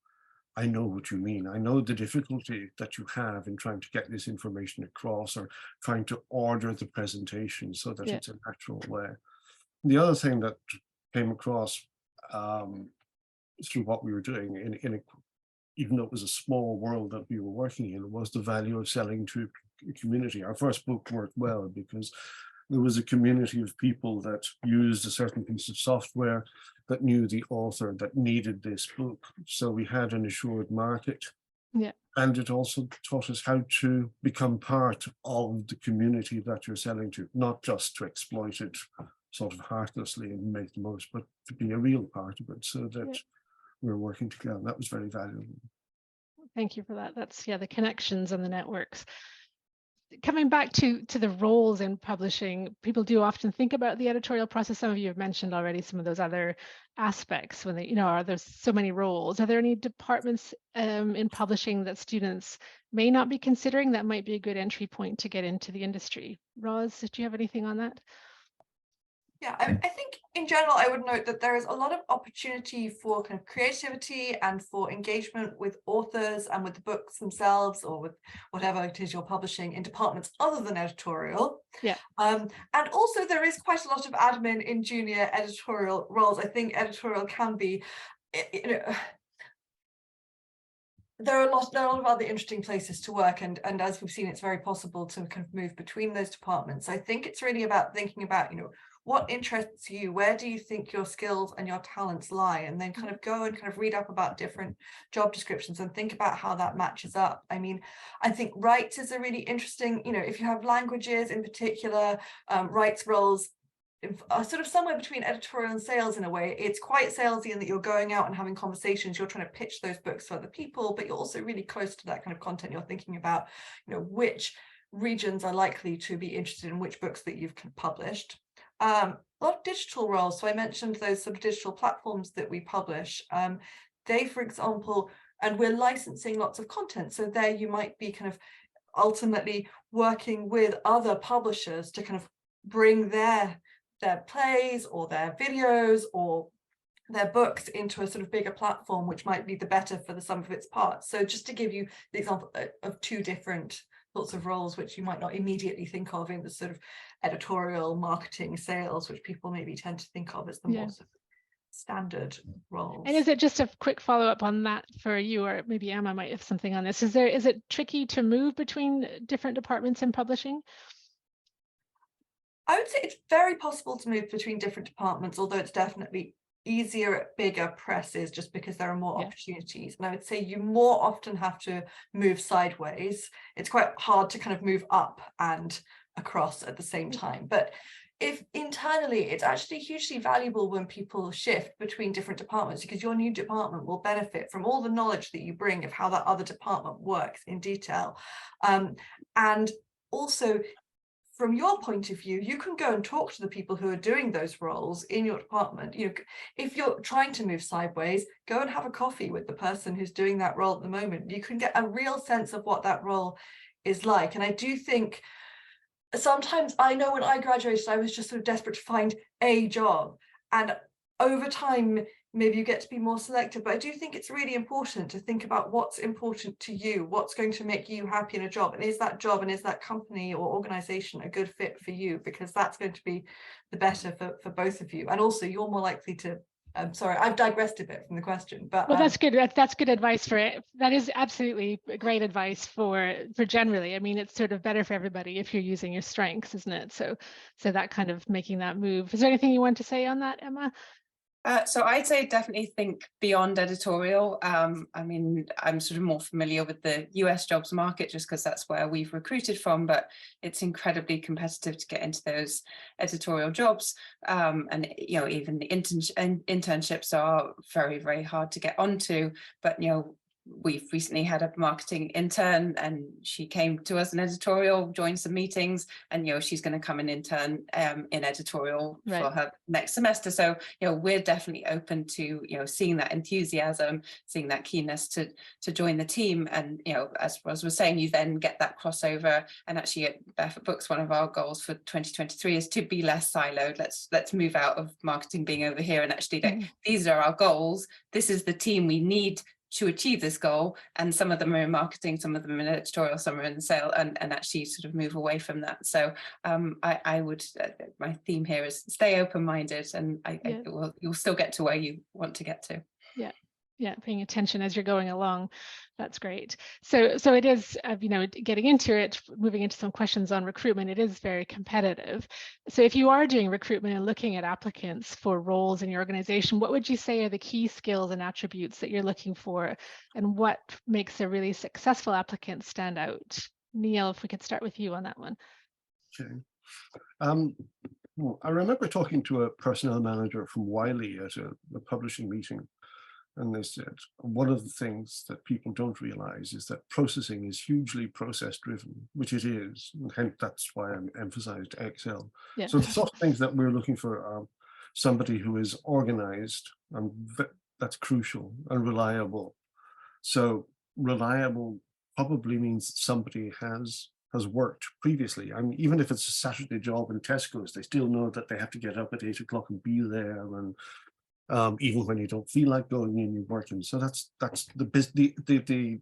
I know what you mean. I know the difficulty that you have in trying to get this information across or trying to order the presentation so that it's a natural way. The other thing that came across through what we were doing even though it was a small world that we were working in, was the value of selling to a community. Our first book worked well because there was a community of people that used a certain piece of software, that knew the author, that needed this book. So we had an assured market. Yeah. And it also taught us how to become part of the community that you're selling to, not just to exploit it sort of heartlessly and make the most, but to be a real part of it so that we're working together. That was very valuable.
Thank you for that. That's the connections and the networks. coming back to the roles in publishing, people do often think about the editorial process. Some of you have mentioned already some of those other aspects when they, there's so many roles. Are there any departments in publishing that students may not be considering that might be a good entry point to get into the industry? Ros, do you have anything on that?
Yeah, I think in general, I would note that there is a lot of opportunity for kind of creativity and for engagement with authors and with the books themselves, or with whatever it is you're publishing in departments other than editorial.
Yeah.
And also there is quite a lot of admin in junior editorial roles. I think editorial can be, there are a lot of other interesting places to work, and as we've seen, it's very possible to kind of move between those departments. I think it's really about thinking about, what interests you, where do you think your skills and your talents lie, and then kind of go and kind of read up about different job descriptions and think about how that matches up. I mean, I think rights is a really interesting, if you have languages in particular, rights roles are sort of somewhere between editorial and sales in a way. It's quite salesy in that you're going out and having conversations, you're trying to pitch those books to other people, but you're also really close to that kind of content. You're thinking about, which regions are likely to be interested in which books that you've published. A lot of digital roles. So I mentioned those sort of digital platforms that we publish. They, for example, and we're licensing lots of content. So there you might be kind of ultimately working with other publishers to kind of bring their plays or their videos or their books into a sort of bigger platform, which might be the better for the sum of its parts. So just to give you the example of two different sorts of roles, which you might not immediately think of in the sort of editorial, marketing, sales, which people maybe tend to think of as the more sort of standard roles.
And is it just a quick follow-up on that for you, or maybe Emma might have something on this? Is it tricky to move between different departments in publishing?
I would say it's very possible to move between different departments, although it's definitely easier at bigger presses just because there are more opportunities. And I would say you more often have to move sideways. It's quite hard to kind of move up and across at the same time. But if internally, it's actually hugely valuable when people shift between different departments, because your new department will benefit from all the knowledge that you bring of how that other department works in detail. And also, from your point of view, you can go and talk to the people who are doing those roles in your department. If you're trying to move sideways, go and have a coffee with the person who's doing that role at the moment. You can get a real sense of what that role is like. And I do think sometimes, I know when I graduated, I was just sort of desperate to find a job. And over time, maybe you get to be more selective, but I do think it's really important to think about what's important to you, what's going to make you happy in a job, and is that job and is that company or organization a good fit for you, because that's going to be the better for both of you. And also you're more likely to, sorry, I've digressed a bit from the question, but
well, that's good. That's good advice for it. That is absolutely great advice for generally. I mean, it's sort of better for everybody if you're using your strengths, isn't it? So that kind of making that move. Is there anything you want to say on that, Emma?
So I'd say definitely think beyond editorial. I mean, I'm sort of more familiar with the US jobs market just because that's where we've recruited from, but it's incredibly competitive to get into those editorial jobs. And, even the internships are very, very hard to get onto, but, we've recently had a marketing intern and she came to us in editorial, joined some meetings, and she's going to come and intern in editorial for her next semester. So we're definitely open to seeing that enthusiasm, seeing that keenness to join the team. And as Ros was saying, you then get that crossover. And actually at Barefoot Books, one of our goals for 2023 is to be less siloed. Let's move out of marketing being over here and actually these are our goals. This is the team we need to achieve this goal, and some of them are in marketing, some of them in editorial, some are in sale, and actually sort of move away from that. So I would, my theme here is stay open-minded, and you'll still get to where you want to get to.
Yeah, paying attention as you're going along. That's great. So it is, getting into it, moving into some questions on recruitment, it is very competitive. So if you are doing recruitment and looking at applicants for roles in your organization, what would you say are the key skills and attributes that you're looking for, and what makes a really successful applicant stand out? Niall, if we could start with you on that one.
Okay. Well, I remember talking to a personnel manager from Wiley at a publishing meeting. And they said, one of the things that people don't realize is that processing is hugely process driven, which it is. And hence, that's why I emphasized Excel.
Yeah.
So the sort of things that we're looking for are somebody who is organized, and that's crucial, and reliable. So reliable probably means somebody has worked previously. I mean, even if it's a Saturday job in Tesco's, they still know that they have to get up at 8 o'clock and be there, and even when you don't feel like going in, you're working. So that's the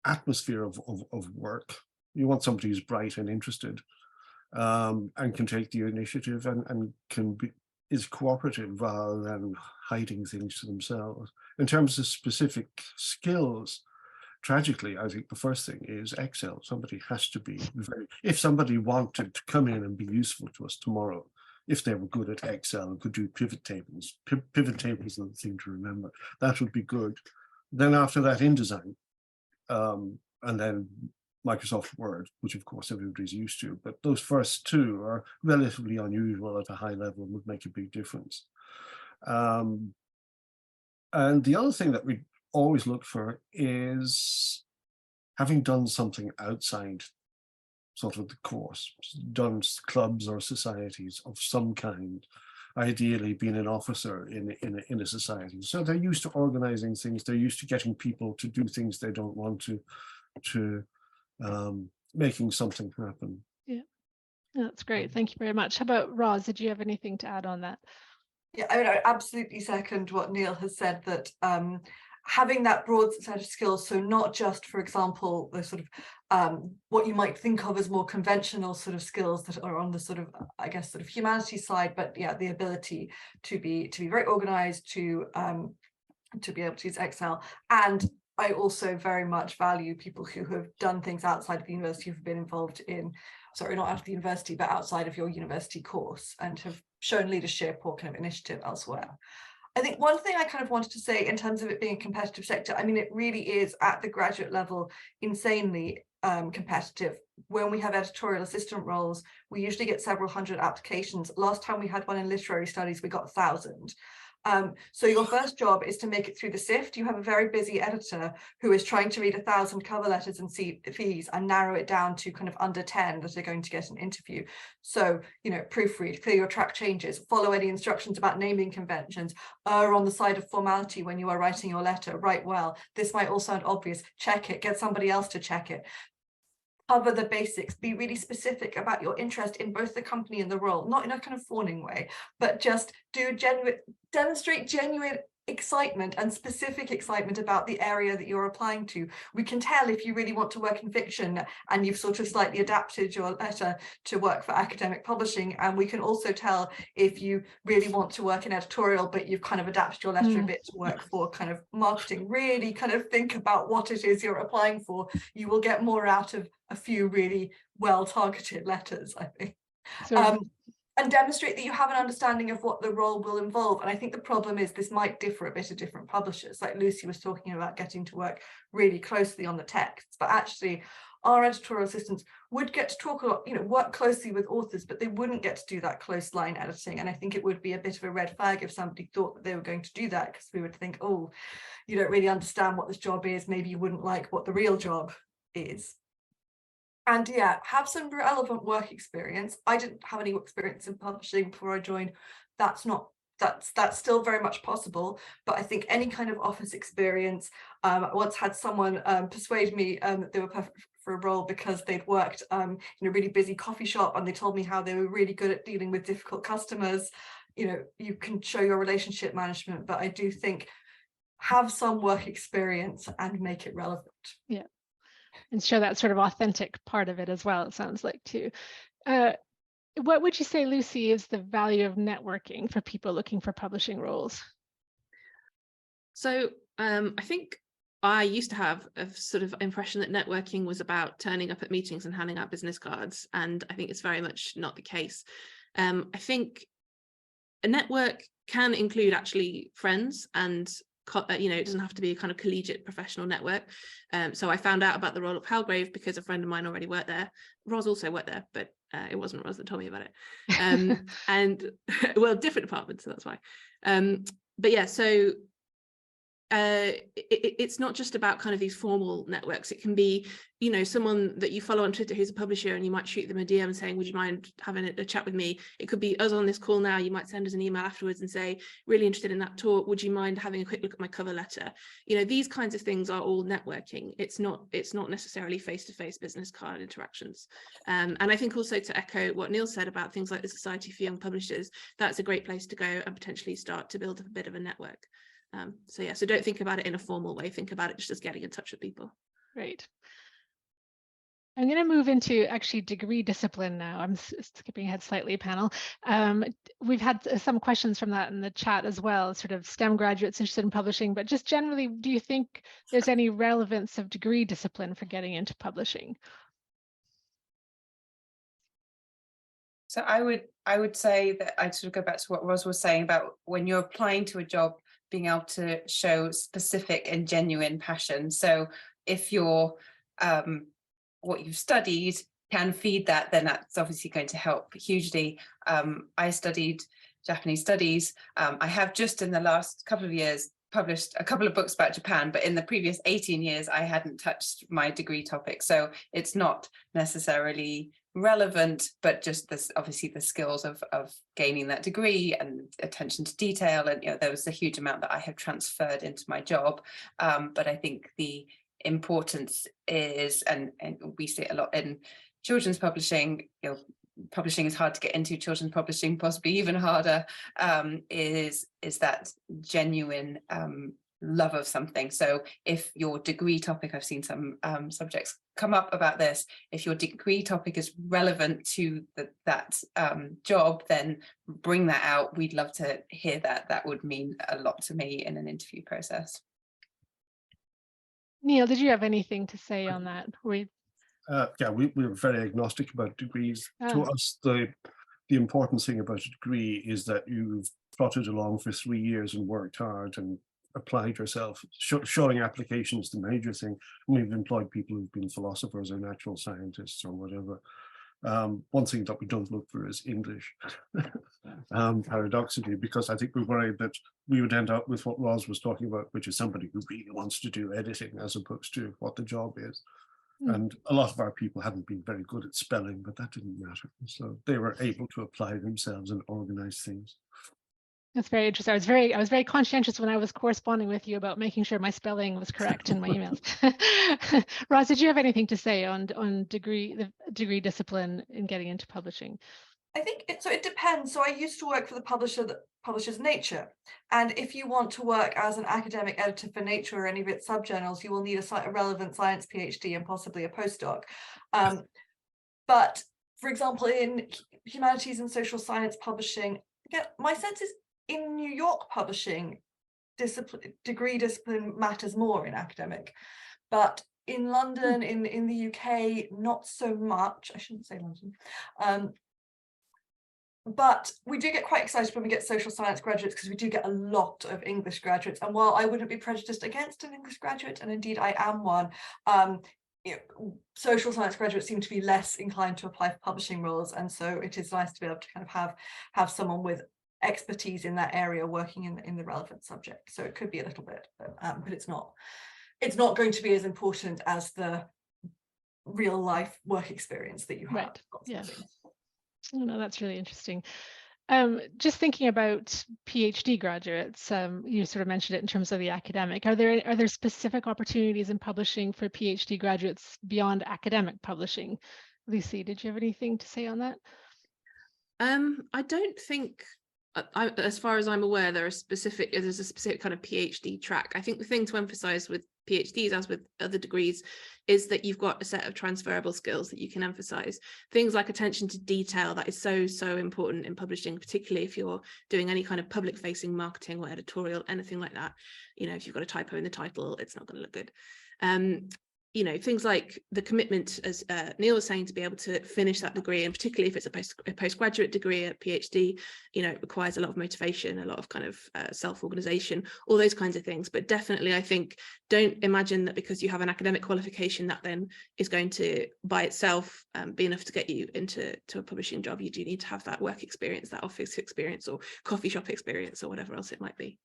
atmosphere of work. You want somebody who's bright and interested, and can take the initiative, and is cooperative rather than hiding things to themselves. In terms of specific skills, tragically, I think the first thing is Excel. Somebody has to be if somebody wanted to come in and be useful to us tomorrow, if they were good at Excel and could do pivot tables. Pivot tables are the thing to remember. That would be good. Then after that, InDesign, and then Microsoft Word, which of course everybody's used to. But those first two are relatively unusual at a high level and would make a big difference. And the other thing that we always look for is having done something outside sort of the course, done clubs or societies of some kind, ideally being an officer in a society. So they're used to organizing things, they're used to getting people to do things they don't want to making something happen.
Yeah, that's great. Thank you very much. How about Ros? Did you have anything to add on that?
Yeah, I mean, I absolutely second what Niall has said, that having that broad set of skills, so not just, for example, the sort of what you might think of as more conventional sort of skills that are on the sort of, I guess, sort of humanities side, but yeah, the ability to be very organized, to be able to use Excel. And I also very much value people who have done things outside of the university, who've been involved in, sorry, not out of the university, but outside of your university course, and have shown leadership or kind of initiative elsewhere. I think one thing I kind of wanted to say in terms of it being a competitive sector, I mean, it really is at the graduate level insanely competitive. When we have editorial assistant roles, we usually get several hundred applications. Last time we had one in literary studies, we got 1,000. So your first job is to make it through the sift. You have a very busy editor who is trying to read 1,000 cover letters and CVs and narrow it down to kind of under 10 that are going to get an interview. So, you know, proofread, clear your track changes, follow any instructions about naming conventions, err on the side of formality when you are writing your letter, write well. This might all sound obvious, check it, get somebody else to check it. Cover the basics, be really specific about your interest in both the company and the role, not in a kind of fawning way, but just demonstrate genuine excitement and specific excitement about the area that you're applying to. We can tell if you really want to work in fiction and you've sort of slightly adapted your letter to work for academic publishing, and we can also tell if you really want to work in editorial but you've kind of adapted your letter a bit to work for kind of marketing. Really kind of think about what it is you're applying for. You will get more out of a few really well targeted letters, I think. So and demonstrate that you have an understanding of what the role will involve. And I think the problem is this might differ a bit at different publishers. Like Lucy was talking about getting to work really closely on the texts, but actually our editorial assistants would get to talk a lot, you know, work closely with authors, but they wouldn't get to do that close line editing. And I think it would be a bit of a red flag if somebody thought that they were going to do that, because we would think, oh, you don't really understand what this job is. Maybe you wouldn't like what the real job is. And yeah, have some relevant work experience. I didn't have any experience in publishing before I joined. That's still very much possible, but I think any kind of office experience. I once had someone persuade me that they were perfect for a role because they'd worked in a really busy coffee shop, and they told me how they were really good at dealing with difficult customers. You know, you can show your relationship management, but I do think have some work experience and make it relevant.
Yeah. And show that sort of authentic part of it as well, it sounds like too. What would you say, Lucy, is the value of networking for people looking for publishing roles?
So I think I used to have a sort of impression that networking was about turning up at meetings and handing out business cards. And I think it's very much not the case. I think a network can include actually friends, and you know, it doesn't have to be a kind of collegiate professional network. So I found out about the role at Palgrave because a friend of mine already worked there. Ros also worked there, but it wasn't Ros that told me about it. And well, different departments, so that's why. But yeah, so it's not just about kind of these formal networks. It can be, you know, someone that you follow on Twitter who's a publisher, and you might shoot them a DM saying, would you mind having a chat with me? It could be us on this call now. You might send us an email afterwards and say, really interested in that talk. Would you mind having a quick look at my cover letter? You know, these kinds of things are all networking. It's not necessarily face-to-face business card interactions. And I think also, to echo what Neil said about things like the Society for Young Publishers, that's a great place to go and potentially start to build up a bit of a network. So yeah, so don't think about it in a formal way. Think about it just as getting in touch with people.
Great. I'm going to move into actually degree discipline now. I'm skipping ahead slightly, panel. We've had some questions from that in the chat as well, sort of STEM graduates interested in publishing, but just generally, do you think there's any relevance of degree discipline for getting into publishing?
So I would say that I'd sort of go back to what Ros was saying about when you're applying to a job, being able to show specific and genuine passion. So if you're what you've studied can feed that, then that's obviously going to help hugely. I studied Japanese studies. I have just in the last couple of years published a couple of books about Japan, but in the previous 18 years, I hadn't touched my degree topic. So it's not necessarily relevant, but just this, obviously the skills of gaining that degree and attention to detail. And, you know, there was a huge amount that I have transferred into my job. But I think the importance is, and we see it a lot in children's publishing, you know, publishing is hard to get into, children's publishing possibly even harder, is that genuine love of something. So if your degree topic, I've seen some subjects come up about this, if your degree topic is relevant to that job, then bring that out. We'd love to hear that. That would mean a lot to me in an interview process.
Neil, did you have anything to say on that?
Yeah, we're very agnostic about degrees. To us, the important thing about a degree is that you've trotted along for 3 years and worked hard and applied yourself. Showing application is the major thing. We've employed people who've been philosophers or natural scientists or whatever. One thing that we don't look for is English, paradoxically, because I think we're worried that we would end up with what Ros was talking about, which is somebody who really wants to do editing as opposed to what the job is. And a lot of our people hadn't been very good at spelling, but that didn't matter. So they were able to apply themselves and organize things.
That's very interesting. I was very conscientious when I was corresponding with you about making sure my spelling was correct in my emails. Ros, did you have anything to say on the degree discipline in getting into publishing?
I think it depends. So I used to work for the publisher that publishes Nature, and if you want to work as an academic editor for Nature or any of its subjournals, you will need a relevant science PhD and possibly a postdoc. But for example, in humanities and social science publishing, again, my sense is in New York publishing, degree discipline matters more in academic, but in London, in the UK, not so much. I shouldn't say London. But we do get quite excited when we get social science graduates, because we do get a lot of English graduates. And while I wouldn't be prejudiced against an English graduate, and indeed I am one, you know, social science graduates seem to be less inclined to apply for publishing roles. And so it is nice to be able to kind of have someone with expertise in that area working in the relevant subject. So it could be a little bit, but it's not not going to be as important as the real life work experience that you have.
Right. Yeah. Oh, no, that's really interesting. Just thinking about PhD graduates, you sort of mentioned it in terms of the academic. Are there specific opportunities in publishing for PhD graduates beyond academic publishing? Lucy, did you have anything to say on that?
I don't think, as far as I'm aware, there's a specific kind of PhD track. I think the thing to emphasize with PhDs, as with other degrees, is that you've got a set of transferable skills that you can emphasize. Things like attention to detail, that is so important in publishing, particularly if you're doing any kind of public facing marketing or editorial, anything like that. You know, if you've got a typo in the title, it's not going to look good. You know, things like the commitment, as Neil was saying, to be able to finish that degree, and particularly if it's a postgraduate degree, a PhD, you know, it requires a lot of motivation, a lot of kind of self-organization, all those kinds of things. But definitely, I think, don't imagine that because you have an academic qualification that then is going to by itself be enough to get you into a publishing job. You do need to have that work experience, that office experience or coffee shop experience or whatever else it might be.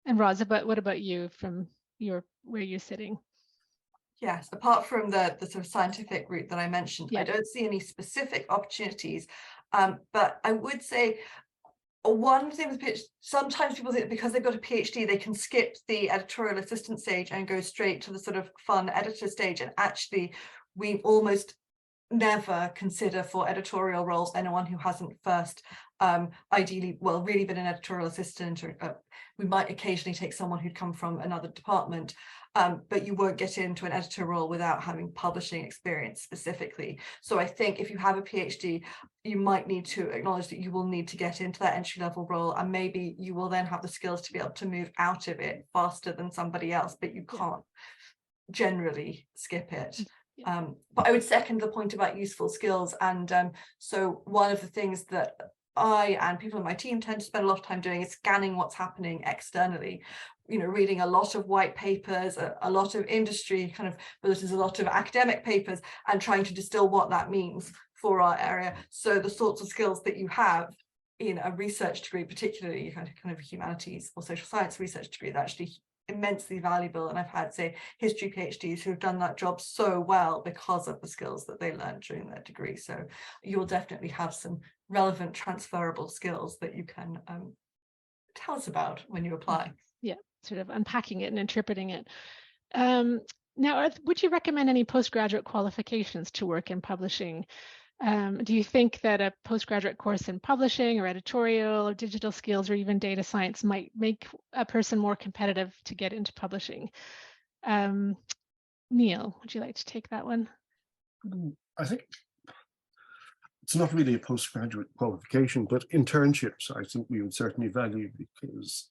And Ros, what about you from where you're sitting?
Yes, apart from the sort of scientific route that I mentioned,
Yeah.
I don't see any specific opportunities. But I would say one thing with PhD, sometimes people think that because they've got a PhD, they can skip the editorial assistant stage and go straight to the sort of fun editor stage. And actually, we almost never consider for editorial roles anyone who hasn't first ideally really been an editorial assistant, or we might occasionally take someone who'd come from another department, but you won't get into an editor role without having publishing experience specifically. So I think if you have a PhD, you might need to acknowledge that you will need to get into that entry-level role, and maybe you will then have the skills to be able to move out of it faster than somebody else, but you can't generally skip it. But I would second the point about useful skills. And so one of the things that I and people in my team tend to spend a lot of time doing is scanning what's happening externally, reading a lot of white papers, a lot of industry but this is a lot of academic papers, and trying to distill what that means for our area. So the sorts of skills that you have in a research degree, particularly kind of humanities or social science research degree, that actually immensely valuable. And I've had, say, history PhDs who have done that job so well because of the skills that they learned during their degree. So you'll definitely have some relevant transferable skills that you can tell us about when you apply.
Yeah, sort of unpacking it and interpreting it. Now, would you recommend any postgraduate qualifications to work in publishing? Do you think that a postgraduate course in publishing or editorial or digital skills or even data science might make a person more competitive to get into publishing? Niall, would you like to take that one?
I think it's not really a postgraduate qualification, but internships I think we would certainly value, because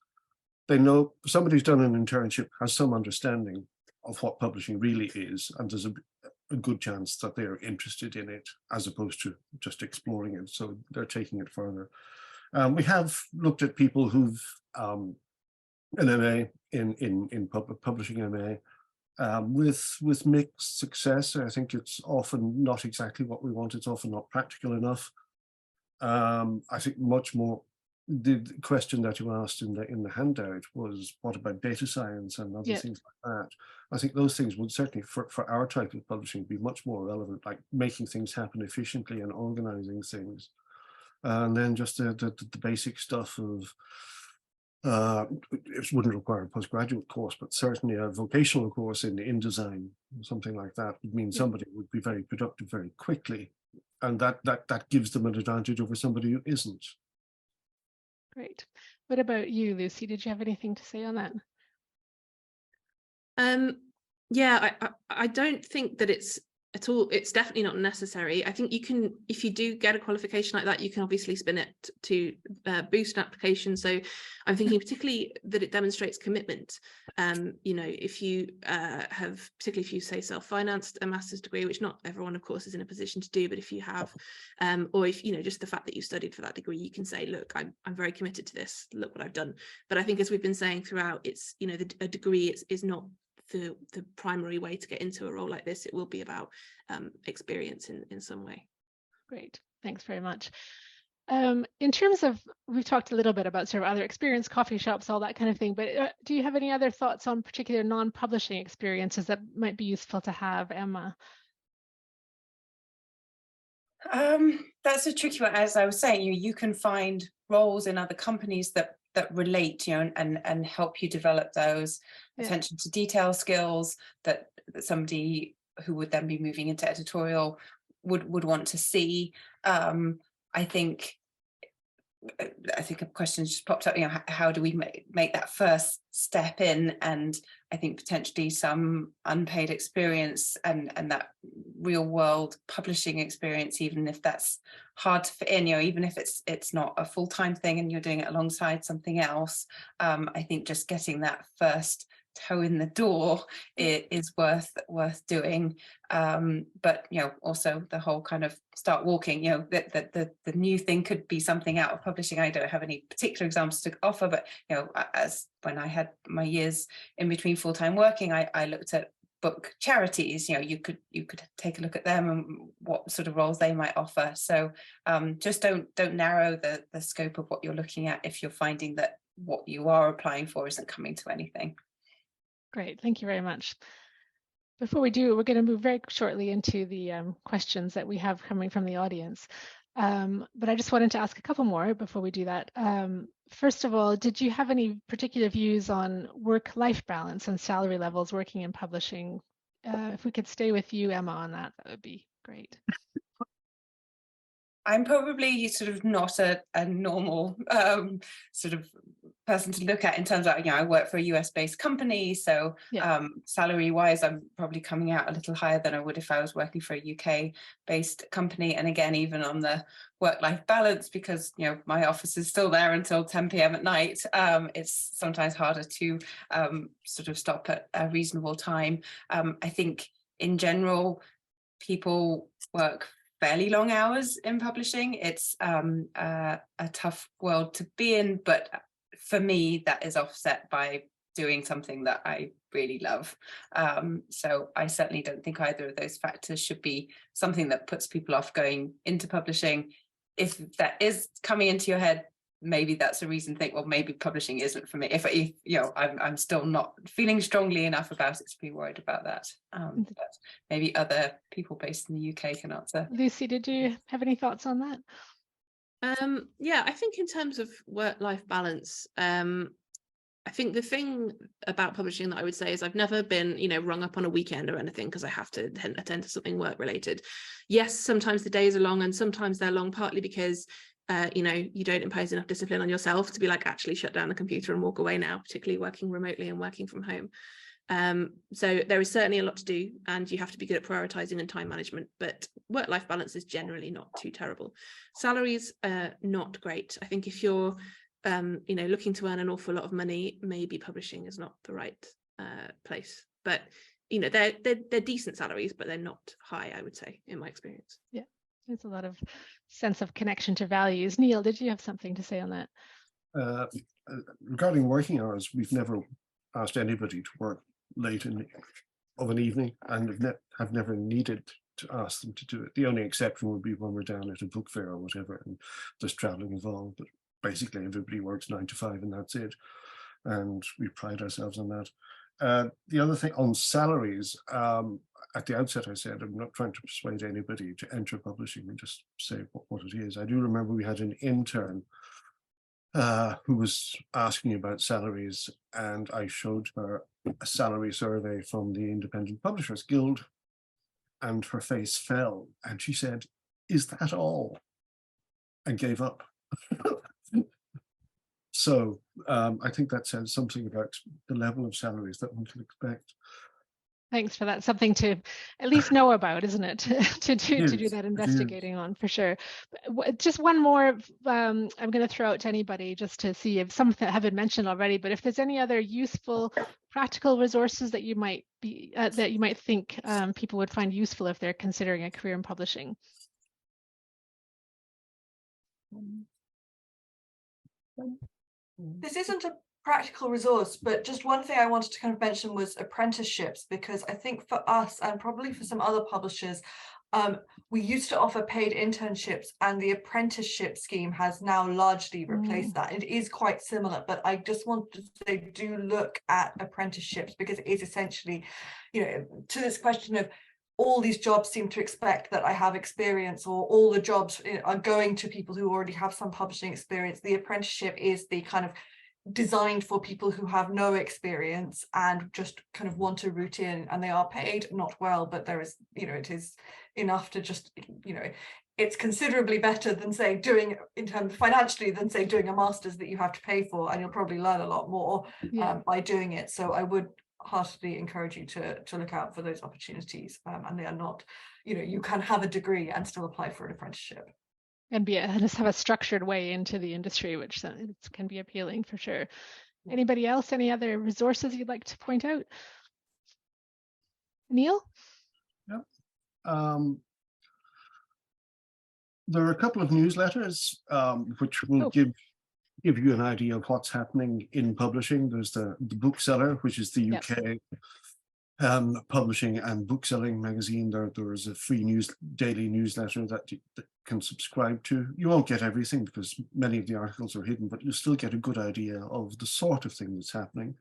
they know somebody who's done an internship has some understanding of what publishing really is, and there's a good chance that they're interested in it as opposed to just exploring it. So they're taking it further. We have looked at people who've an MA in publishing MA with mixed success. I think it's often not exactly what we want. It's often not practical enough. I think much more. The question that you asked in the handout was, what about data science and other things like that? I think those things would certainly, for our type of publishing, be much more relevant, like making things happen efficiently and organizing things. And then just the basic stuff of, it wouldn't require a postgraduate course, but certainly a vocational course in design, something like that would mean somebody would be very productive very quickly. And that gives them an advantage over somebody who isn't.
Great. What about you, Lucy? Did you have anything to say on that?
Yeah, I don't think that it's at all, it's definitely not necessary. I think you can, if you do get a qualification like that, you can obviously spin it to boost an application. So I'm thinking particularly that it demonstrates commitment. If you have, particularly if you say self-financed a master's degree, which not everyone of course is in a position to do, but if you have, or if, just the fact that you studied for that degree, you can say, look, I'm very committed to this, look what I've done. But I think, as we've been saying throughout, it's, a degree is not the primary way to get into a role like this. It will be about experience in some way.
Great, thanks very much. In terms of, we've talked a little bit about sort of other experience, coffee shops, all that kind of thing, but do you have any other thoughts on particular non-publishing experiences that might be useful to have, Emma?
That's a tricky one. As I was saying, you can find roles in other companies that relate, and help you develop those attention to detail skills that somebody who would then be moving into editorial would want to see. I think a question just popped up, how do we make that first step in? And I think potentially some unpaid experience and that real world publishing experience, even if that's hard to fit in, even if it's not a full-time thing and you're doing it alongside something else, I think just getting that first toe in the door is worth doing. But also the whole kind of start walking, the new thing could be something out of publishing. I don't have any particular examples to offer, but as when I had my years in between full-time working, I looked at book charities. You could take a look at them and what sort of roles they might offer. So just don't narrow the scope of what you're looking at if you're finding that what you are applying for isn't coming to anything.
Great, thank you very much. Before we do, we're going to move very shortly into the questions that we have coming from the audience. But I just wanted to ask a couple more before we do that. First of all, did you have any particular views on work-life balance and salary levels working in publishing? If we could stay with you, Emma, on that, that would be great.
I'm probably sort of not a normal sort of person to look at in terms of, I work for a US-based company, so salary-wise, I'm probably coming out a little higher than I would if I was working for a UK-based company. And again, even on the work-life balance, because my office is still there until 10 p.m. at night, it's sometimes harder to sort of stop at a reasonable time. I think in general, people work fairly long hours in publishing. It's a tough world to be in, but for me, that is offset by doing something that I really love. So I certainly don't think either of those factors should be something that puts people off going into publishing. If that is coming into your head, maybe that's a reason to think, well, maybe publishing isn't for me. If I'm still not feeling strongly enough about it to be worried about that. But maybe other people based in the UK can answer.
Lucy, did you have any thoughts on that?
Yeah, I think in terms of work-life balance, I think the thing about publishing that I would say is I've never been, rung up on a weekend or anything because I have to attend to something work-related. Yes, sometimes the days are long and sometimes they're long, partly because you don't impose enough discipline on yourself to be like, actually shut down the computer and walk away now, particularly working remotely and working from home. So there is certainly a lot to do and you have to be good at prioritizing and time management, but work-life balance is generally not too terrible. Salaries are not great. I think if you're looking to earn an awful lot of money, maybe publishing is not the right place, but they're decent salaries, but they're not high, I would say, in my experience.
Yeah, there's a lot of sense of connection to values. Neil, did you have something to say on that?
Regarding working hours, we've never asked anybody to work late of an evening, and have never needed to ask them to do it. The only exception would be when we're down at a book fair or whatever, and there's traveling involved. But basically, everybody works 9 to 5, and that's it. And we pride ourselves on that. The other thing on salaries, at the outset, I said I'm not trying to persuade anybody to enter publishing and just say what it is. I do remember we had an intern who was asking about salaries, and I showed her a salary survey from the Independent Publishers Guild, and her face fell, and she said, "Is that all?" and gave up. So I think that says something about the level of salaries that one can expect. Thanks
for that. Something to at least know about, isn't it? to do that investigating on, for sure. Just one more I'm going to throw out to anybody just to see if some have been mentioned already, but if there's any other useful practical resources that you might think people would find useful if they're considering a career in publishing.
This isn't a practical resource, but just one thing I wanted to kind of mention was apprenticeships, because I think for us and probably for some other publishers, we used to offer paid internships, and the apprenticeship scheme has now largely replaced that. It is quite similar, but I just want to say, do look at apprenticeships, because it is essentially, to this question of all these jobs seem to expect that I have experience, or all the jobs are going to people who already have some publishing experience. The apprenticeship is the kind of designed for people who have no experience and just kind of want to route in, and they are paid not well, but there is, it is enough to just, it's considerably better than say doing in terms of financially than say doing a master's that you have to pay for, and you'll probably learn a lot more by doing it. So I would heartily encourage you to look out for those opportunities, and they are not, you can have a degree and still apply for an apprenticeship.
And just have a structured way into the industry, which can be appealing for sure. Anybody else? Any other resources you'd like to point out? Neil?
Yeah. There are a couple of newsletters which will give you an idea of what's happening in publishing. There's the Bookseller, which is the UK publishing and bookselling magazine. There is a free daily newsletter that you can subscribe to. You won't get everything because many of the articles are hidden, but you still get a good idea of the sort of thing that's happening.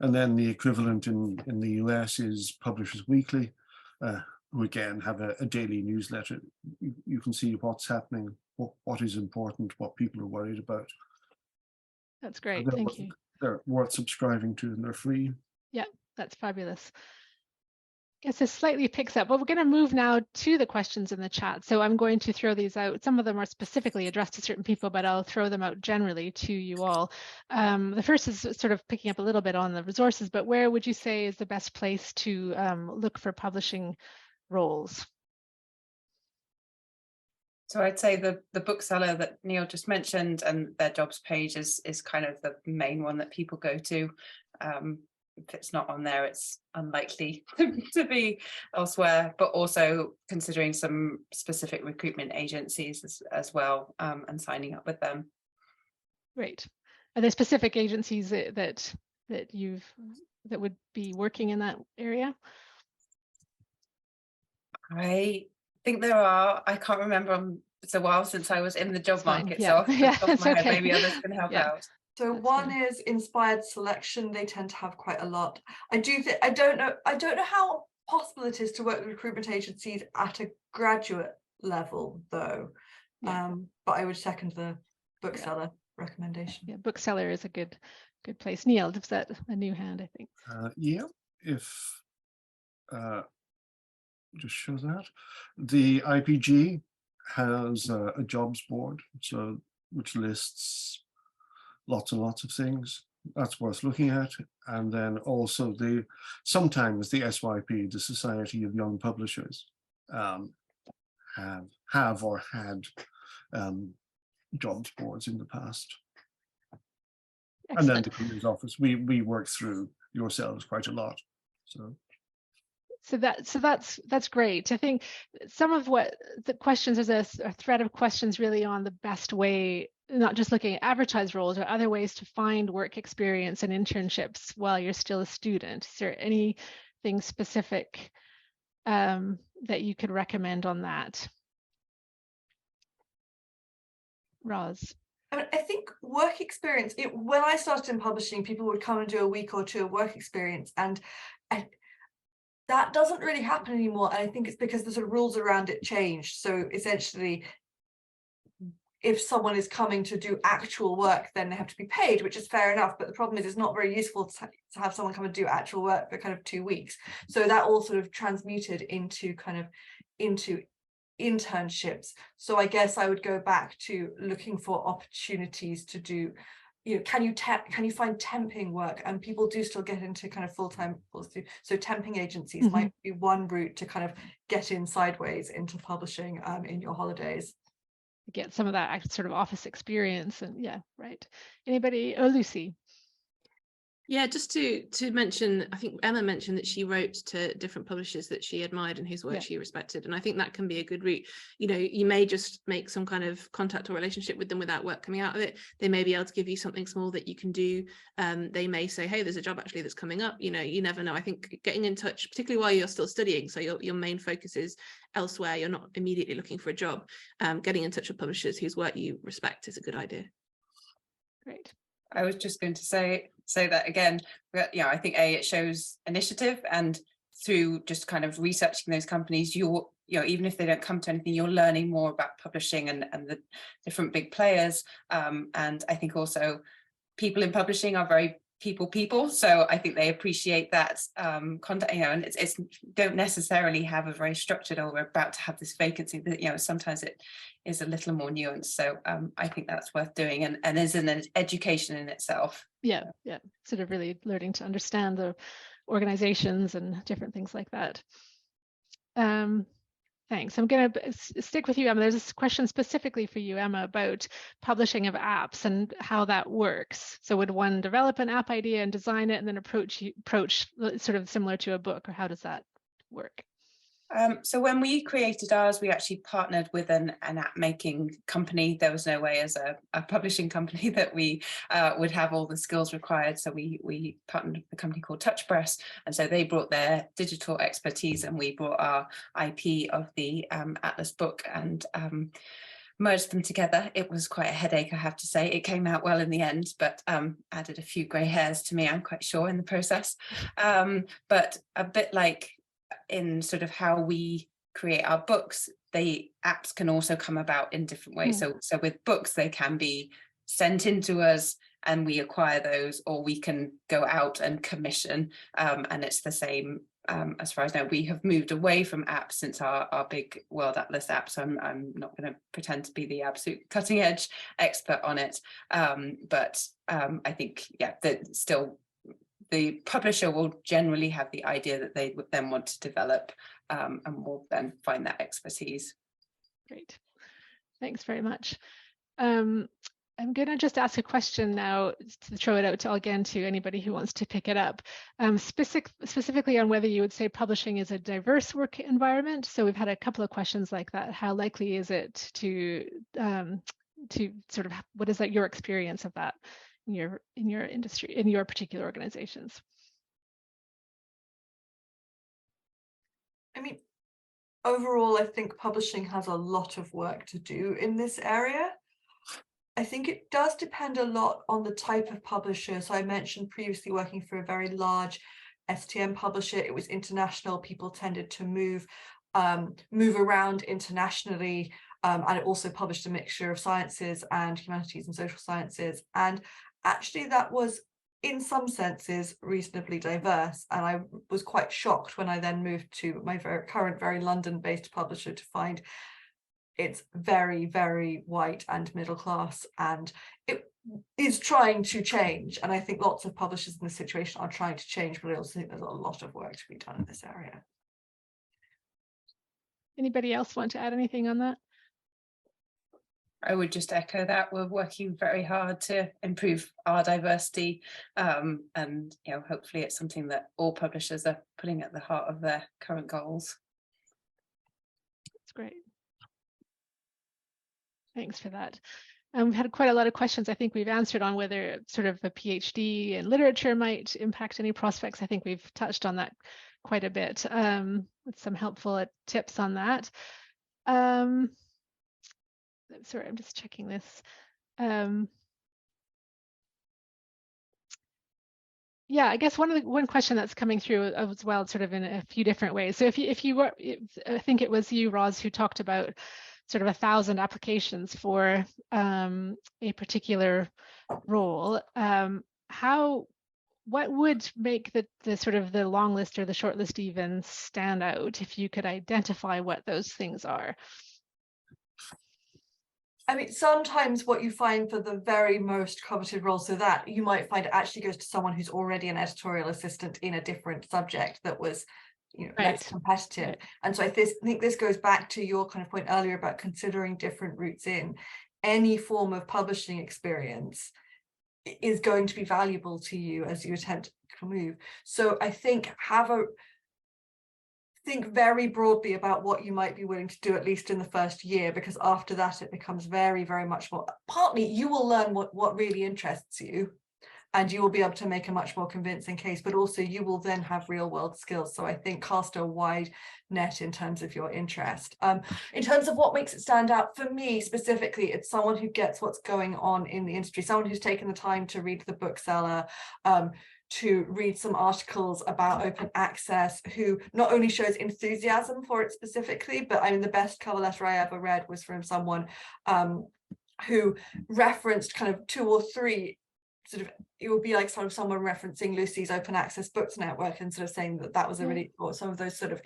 And then the equivalent in the US is Publishers Weekly, who again have a daily newsletter. You can see what's happening, what is important, what people are worried about.
That's great. Thank you.
They're worth subscribing to, and they're free.
Yeah, that's fabulous. I guess this slightly picks up, but we're going to move now to the questions in the chat. So I'm going to throw these out. Some of them are specifically addressed to certain people, but I'll throw them out generally to you all. The first is sort of picking up a little bit on the resources, but where would you say is the best place to look for publishing roles?
So I'd say the bookseller that Neil just mentioned and their jobs page is kind of the main one that people go to. If it's not on there, it's unlikely to be elsewhere, but also considering some specific recruitment agencies as well, and signing up with them.
Great. Are there specific agencies that would be working in that area? I
think there are. I can't remember. It's a while since I was in the job market,
yeah.
so off the top of my head, maybe others can help out.
So that's one fine. Is Inspired Selection. They tend to have quite a lot. I don't know how possible it is to work with recruitment agencies at a graduate level, though. Yeah. But I would second the bookseller recommendation.
Yeah, bookseller is a good place. Neil, is that a new hand? I think.
Yeah. If just show that the IPG has a jobs board, so which lists lots and lots of things. That's worth looking at. And then also sometimes the SYP, the Society of Young Publishers, have or had jobs boards in the past. Excellent. And then the Careers Office, we work through yourselves quite a lot.
So that's great. I think some of what the questions, there's a thread of questions really on the best way, not just looking at advertised roles, or other ways to find work experience and internships while you're still a student. Is there anything specific that you could recommend on that? Ros?
I think work experience, when I started in publishing, people would come and do a week or two of work experience, and that doesn't really happen anymore. And I think it's because the sort of rules around it changed. So essentially, if someone is coming to do actual work, then they have to be paid, which is fair enough. But the problem is it's not very useful to have someone come and do actual work for kind of 2 weeks. So that all sort of transmuted into internships. So I guess I would go back to looking for opportunities to do, can you find temping work? And people do still get into kind of full-time, so temping agencies might be one route to kind of get in sideways into publishing in your holidays.
Get some of that sort of office experience. And yeah, right. Anybody? Oh, Lucy.
Yeah, just to mention, I think Emma mentioned that she wrote to different publishers that she admired and whose work she respected. And I think that can be a good route. You may just make some kind of contact or relationship with them without work coming out of it. They may be able to give you something small that you can do. They may say, hey, there's a job actually that's coming up. You never know. I think getting in touch, particularly while you're still studying, so your main focus is elsewhere, you're not immediately looking for a job, getting in touch with publishers whose work you respect is a good idea.
Great.
I was just going to say that again, I think it shows initiative, and through just kind of researching those companies, even if they don't come to anything, you're learning more about publishing and the different big players. And I think also people in publishing are very people, so I think they appreciate that content, and it's don't necessarily have a very structured, or we're about to have this vacancy, but sometimes it is a little more nuanced. So I think that's worth doing, and is an education in itself.
Yeah, sort of really learning to understand the organizations and different things like that. Thanks. I'm going to stick with you, Emma. There's a question specifically for you, Emma, about publishing of apps and how that works. So would one develop an app idea and design it and then approach sort of similar to a book, or how does that work?
So when we created ours, we actually partnered with an app making company. There was no way as a publishing company that we would have all the skills required. So we partnered with a company called TouchPress. And so they brought their digital expertise and we brought our IP of the Atlas book and merged them together. It was quite a headache, I have to say. It came out well in the end, but added a few grey hairs to me, I'm quite sure, in the process. But a bit like in sort of how we create our books, the apps can also come about in different ways. So with books, they can be sent into us and we acquire those, or we can go out and commission, and it's the same. As far as I know, we have moved away from apps since our big World Atlas app, so I'm not going to pretend to be the absolute cutting edge expert on it, but I think, yeah, that still the publisher will generally have the idea that they would then want to develop, and will then find that expertise. Great,
thanks very much. I'm going to just ask a question now to throw it out to again to anybody who wants to pick it up, specifically on whether you would say publishing is a diverse work environment. So we've had a couple of questions like that. How likely is it to sort of, what is that your experience of that in your industry, in your particular organizations?
I mean, overall, I think publishing has a lot of work to do in this area. I think it does depend a lot on the type of publisher. So I mentioned previously working for a very large STM publisher. It was international. People tended to move around internationally, and it also published a mixture of sciences and humanities and social sciences. And actually that was, in some senses, reasonably diverse. And I was quite shocked when I then moved to my current very London-based publisher to find it's very, very white and middle class, and it is trying to change. And I think lots of publishers in this situation are trying to change, but I also think there's a lot of work to be done in this area.
Anybody else want to add anything on that?
I would just echo that. We're working very hard to improve our diversity, and hopefully it's something that all publishers are putting at the heart of their current goals.
That's great. Thanks for that. We've had quite a lot of questions. I think we've answered on whether sort of a PhD in literature might impact any prospects. I think we've touched on that quite a bit, with some helpful tips on that. Sorry, I'm just checking this. Yeah, I guess one question that's coming through as well, sort of in a few different ways. So if you were, I think it was you, Ros, who talked about sort of 1,000 applications for a particular role. What would make the sort of the long list or the short list even stand out if you could identify what those things are?
I mean, sometimes what you find for the very most coveted role, so that you might find it actually goes to someone who's already an editorial assistant in a different subject that was, less competitive. Right. And so I think this goes back to your kind of point earlier about considering different routes in. Any form of publishing experience is going to be valuable to you as you attempt to move. So I think think very broadly about what you might be willing to do, at least in the first year, because after that it becomes very, very much more, partly you will learn what really interests you, and you will be able to make a much more convincing case, but also you will then have real world skills. So I think cast a wide net in terms of your interest. In terms of what makes it stand out, for me specifically, it's someone who gets what's going on in the industry, someone who's taken the time to read the bookseller, to read some articles about open access, who not only shows enthusiasm for it specifically, but I mean, the best cover letter I ever read was from someone who referenced kind of 2 or 3 sort of, it would be like sort of someone referencing Lucy's Open Access Books Network and sort of saying that was a really, or some of those sort of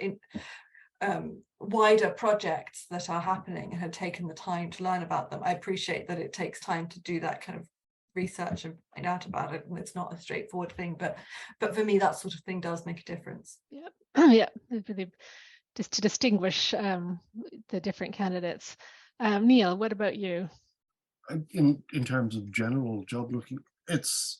wider projects that are happening, and had taken the time to learn about them. I appreciate that it takes time to do that kind of research and find out about it, and it's not a straightforward thing, but for me that sort of thing does make a difference.
Yeah, really, just to distinguish the different candidates. Niall, what about you?
In terms of general job looking, it's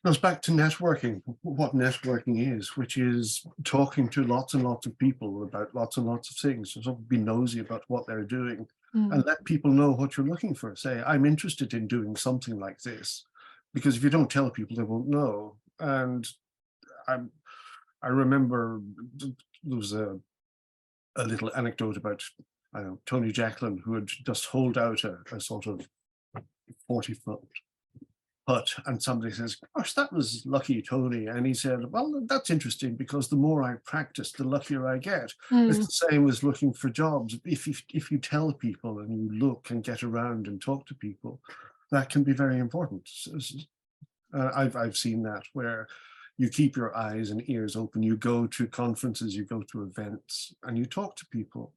goes back to networking, what networking is, which is talking to lots and lots of people about lots and lots of things. So be nosy about what they're doing and let people know what you're looking for. Say, I'm interested in doing something like this, because if you don't tell people, they won't know. And I remember there was a little anecdote about, I don't know, Tony Jacklin, who had just holed out a sort of 40-foot hut, and somebody says, gosh, that was lucky, Tony. And he said, well, that's interesting, because the more I practice, the luckier I get. It's the same as looking for jobs. If you tell people and you look and get around and talk to people, that can be very important. I've seen that, where you keep your eyes and ears open, you go to conferences, you go to events, and you talk to people.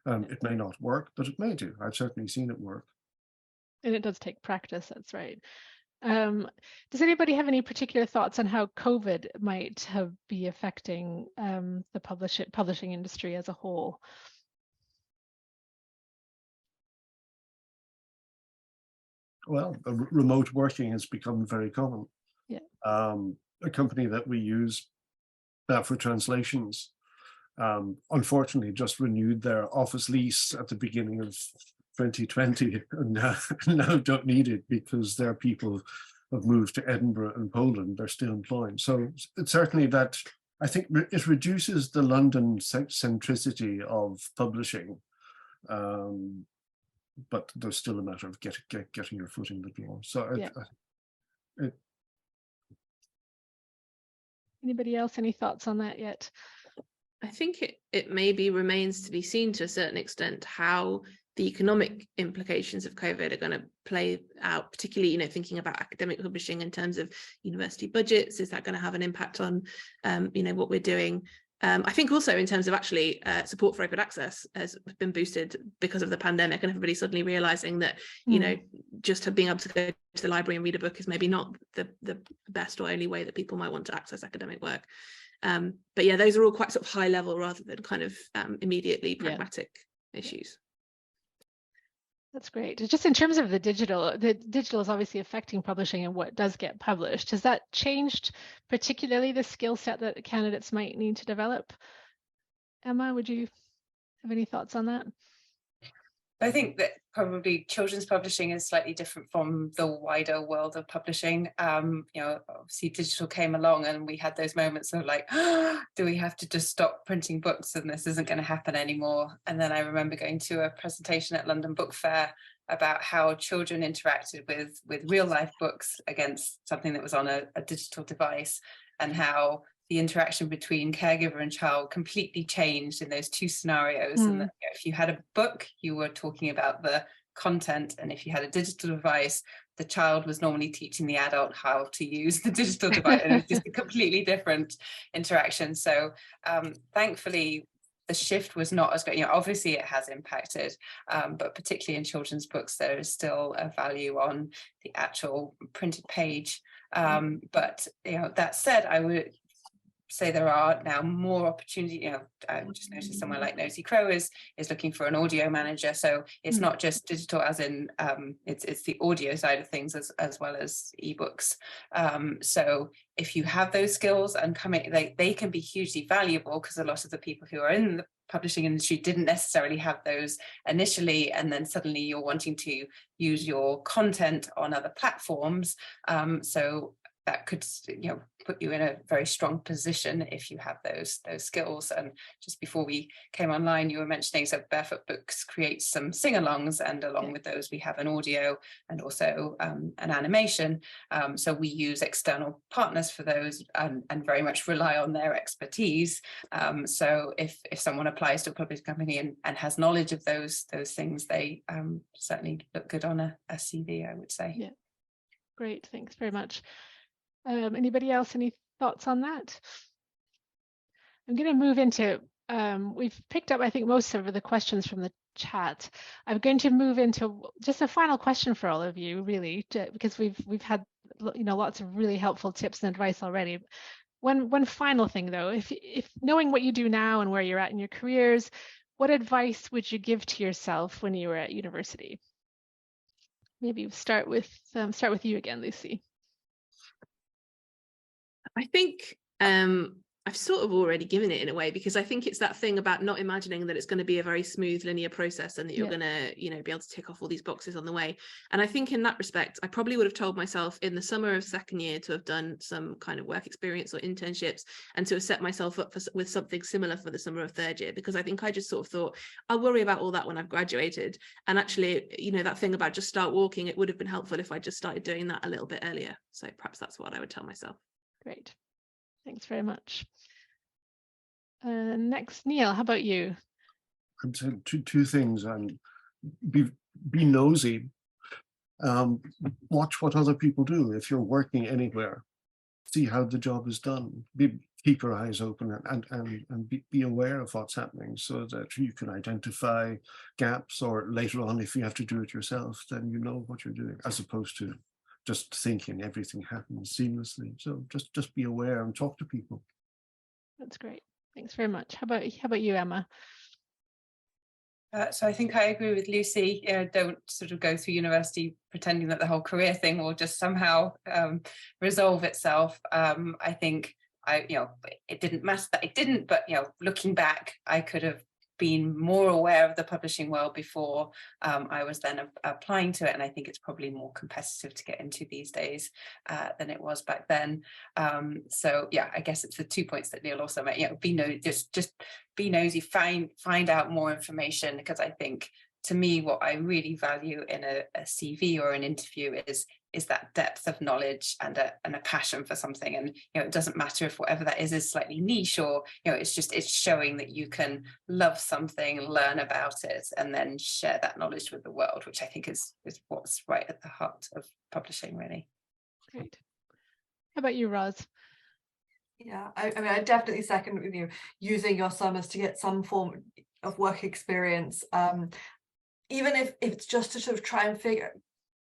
It may not work, but it may do. I've certainly seen it work.
And it does take practice, that's right. Does anybody have any particular thoughts on how COVID might be affecting the publishing industry as a whole?
Well, remote working has become very common.
Yeah.
A company that we use, Barefoot Translations, unfortunately just renewed their office lease at the beginning of 2020, and now don't need it because their people have moved to Edinburgh and Poland. They're still employed. So it's certainly that, I think it reduces the London centricity of publishing, but there's still a matter of getting your foot in the door. So
Anybody else, any thoughts on that yet?
I think it maybe remains to be seen to a certain extent how the economic implications of COVID are going to play out, particularly, thinking about academic publishing in terms of university budgets. Is that going to have an impact on, what we're doing? I think also in terms of actually support for open access has been boosted because of the pandemic, and everybody suddenly realizing that, just being able to go to the library and read a book is maybe not the best or only way that people might want to access academic work. But yeah, those are all quite sort of high level rather than kind of immediately pragmatic issues.
That's great. Just in terms of the digital is obviously affecting publishing and what does get published. Has that changed particularly the skill set that candidates might need to develop? Emma, would you have any thoughts on that?
I think that probably children's publishing is slightly different from the wider world of publishing. Obviously digital came along and we had those moments of like, do we have to just stop printing books and this isn't going to happen anymore? And then I remember going to a presentation at London Book Fair about how children interacted with real life books against something that was on a digital device, and how the interaction between caregiver and child completely changed in those two scenarios. And that if you had a book, you were talking about the content, and if you had a digital device, the child was normally teaching the adult how to use the digital device, and it was just a completely different interaction. So thankfully, the shift was not as great. Obviously it has impacted, but particularly in children's books, there is still a value on the actual printed page. But that said, I would say there are now more opportunity. I just noticed somewhere like Nosy Crow is looking for an audio manager. So it's not just digital as in it's the audio side of things as well as ebooks. So if you have those skills and they can be hugely valuable, because a lot of the people who are in the publishing industry didn't necessarily have those initially, and then suddenly you're wanting to use your content on other platforms. So that could put you in a very strong position if you have those skills. And just before we came online, you were mentioning, so Barefoot Books creates some sing-alongs, and along with those we have an audio and also an animation. So we use external partners for those and very much rely on their expertise. So if someone applies to a publishing company and has knowledge of those things, they certainly look good on a CV, I would say.
Yeah, great, thanks very much. Anybody else, any thoughts on that? I'm going to move into, we've picked up, I think, most of the questions from the chat. I'm going to move into just a final question for all of you, really, because we've had lots of really helpful tips and advice already. One final thing, though, if knowing what you do now and where you're at in your careers, what advice would you give to yourself when you were at university? Maybe start with you again, Lucy.
I think I've sort of already given it in a way, because I think it's that thing about not imagining that it's going to be a very smooth linear process and that you're going to, you know, be able to tick off all these boxes on the way. And I think in that respect, I probably would have told myself in the summer of second year to have done some kind of work experience or internships, and to have set myself up with something similar for the summer of third year, because I think I just sort of thought I'll worry about all that when I've graduated. And actually, you know, that thing about just start walking, it would have been helpful if I just started doing that a little bit earlier. So perhaps that's what I would tell myself.
Great. Thanks very much. Next, Niall, how about you?
I'd say two things. Be nosy. Watch what other people do. If you're working anywhere, see how the job is done. Keep your eyes open and be aware of what's happening, so that you can identify gaps, or later on, if you have to do it yourself, then you know what you're doing, as opposed to just thinking everything happens seamlessly. So just be aware and talk to people. That's
great. Thanks very much. How about you, Emma?
So I think I agree with Lucy. Don't sort of go through university pretending that the whole career thing will just somehow resolve itself. I think it didn't matter that it didn't, but looking back, I could have been more aware of the publishing world before I was then applying to it, and I think it's probably more competitive to get into these days than it was back then. So yeah, I guess it's the 2 points that Niall also made. Just be nosy, find out more information, because I think, to me, what I really value in a CV or an interview is that depth of knowledge and a passion for something. And it doesn't matter if whatever that is slightly niche, or it's showing that you can love something, learn about it, and then share that knowledge with the world, which I think is what's right at the heart of publishing, really.
Great. How about you, Ros?
Yeah, I mean, I definitely second with you, using your summers to get some form of work experience, even if it's just to sort of try and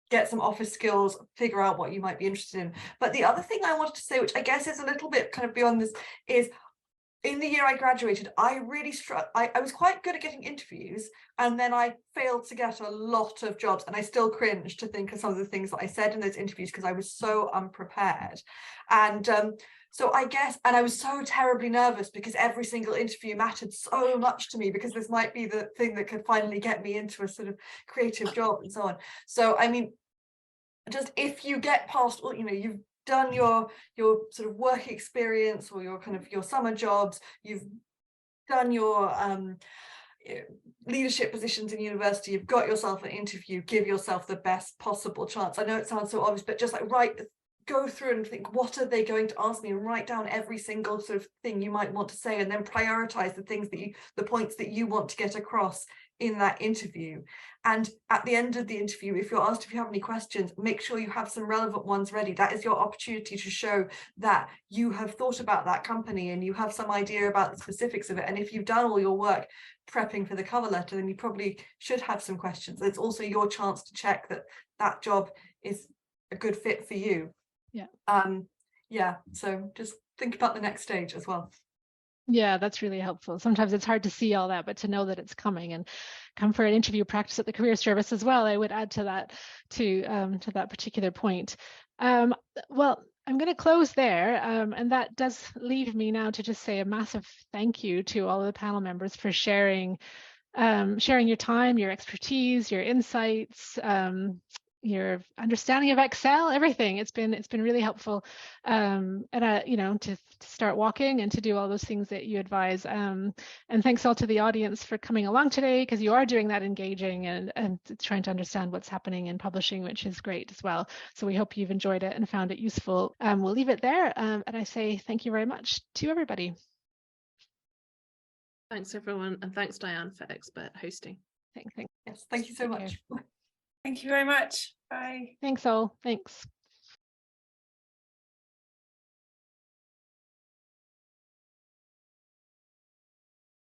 get some office skills, figure out what you might be interested in. But the other thing I wanted to say, which I guess is a little bit kind of beyond this, is in the year I graduated, I really I was quite good at getting interviews, and then I failed to get a lot of jobs, and I still cringe to think of some of the things that I said in those interviews, because I was so unprepared. And so I guess, and I was so terribly nervous, because every single interview mattered so much to me, because this might be the thing that could finally get me into a sort of creative job and so on. So, I mean, just if you get past all, you've done your sort of work experience, or your summer jobs, you've done your leadership positions in university, you've got yourself an interview, give yourself the best possible chance. I know it sounds so obvious, but just like go through and think, what are they going to ask me, and write down every single sort of thing you might want to say, and then prioritize the points that you want to get across in that interview. And at the end of the interview, if you're asked if you have any questions, make sure you have some relevant ones ready. That is your opportunity to show that you have thought about that company and you have some idea about the specifics of it. And if you've done all your work prepping for the cover letter, then you probably should have some questions. It's also your chance to check that that job is a good fit for you. So just think about the next stage as well.
Yeah, that's really helpful. Sometimes it's hard to see all that, but to know that it's coming, and come for an interview practice at the Career Service as well. I would add to that, to that particular point. Well, I'm going to close there, and that does leave me now to just say a massive thank you to all of the panel members for sharing your time, your expertise, your insights, your understanding of Excel, everything. It's been really helpful, and to start walking and to do all those things that you advise. And thanks all to the audience for coming along today, because you are doing that engaging and trying to understand what's happening in publishing, which is great as well. So we hope you've enjoyed it and found it useful. We'll leave it there, and I say thank you very much to everybody.
Thanks everyone, and thanks Diane for expert hosting.
Thanks.
Yes, thank you so much.
Thank you very much. Bye.
Thanks all. Thanks.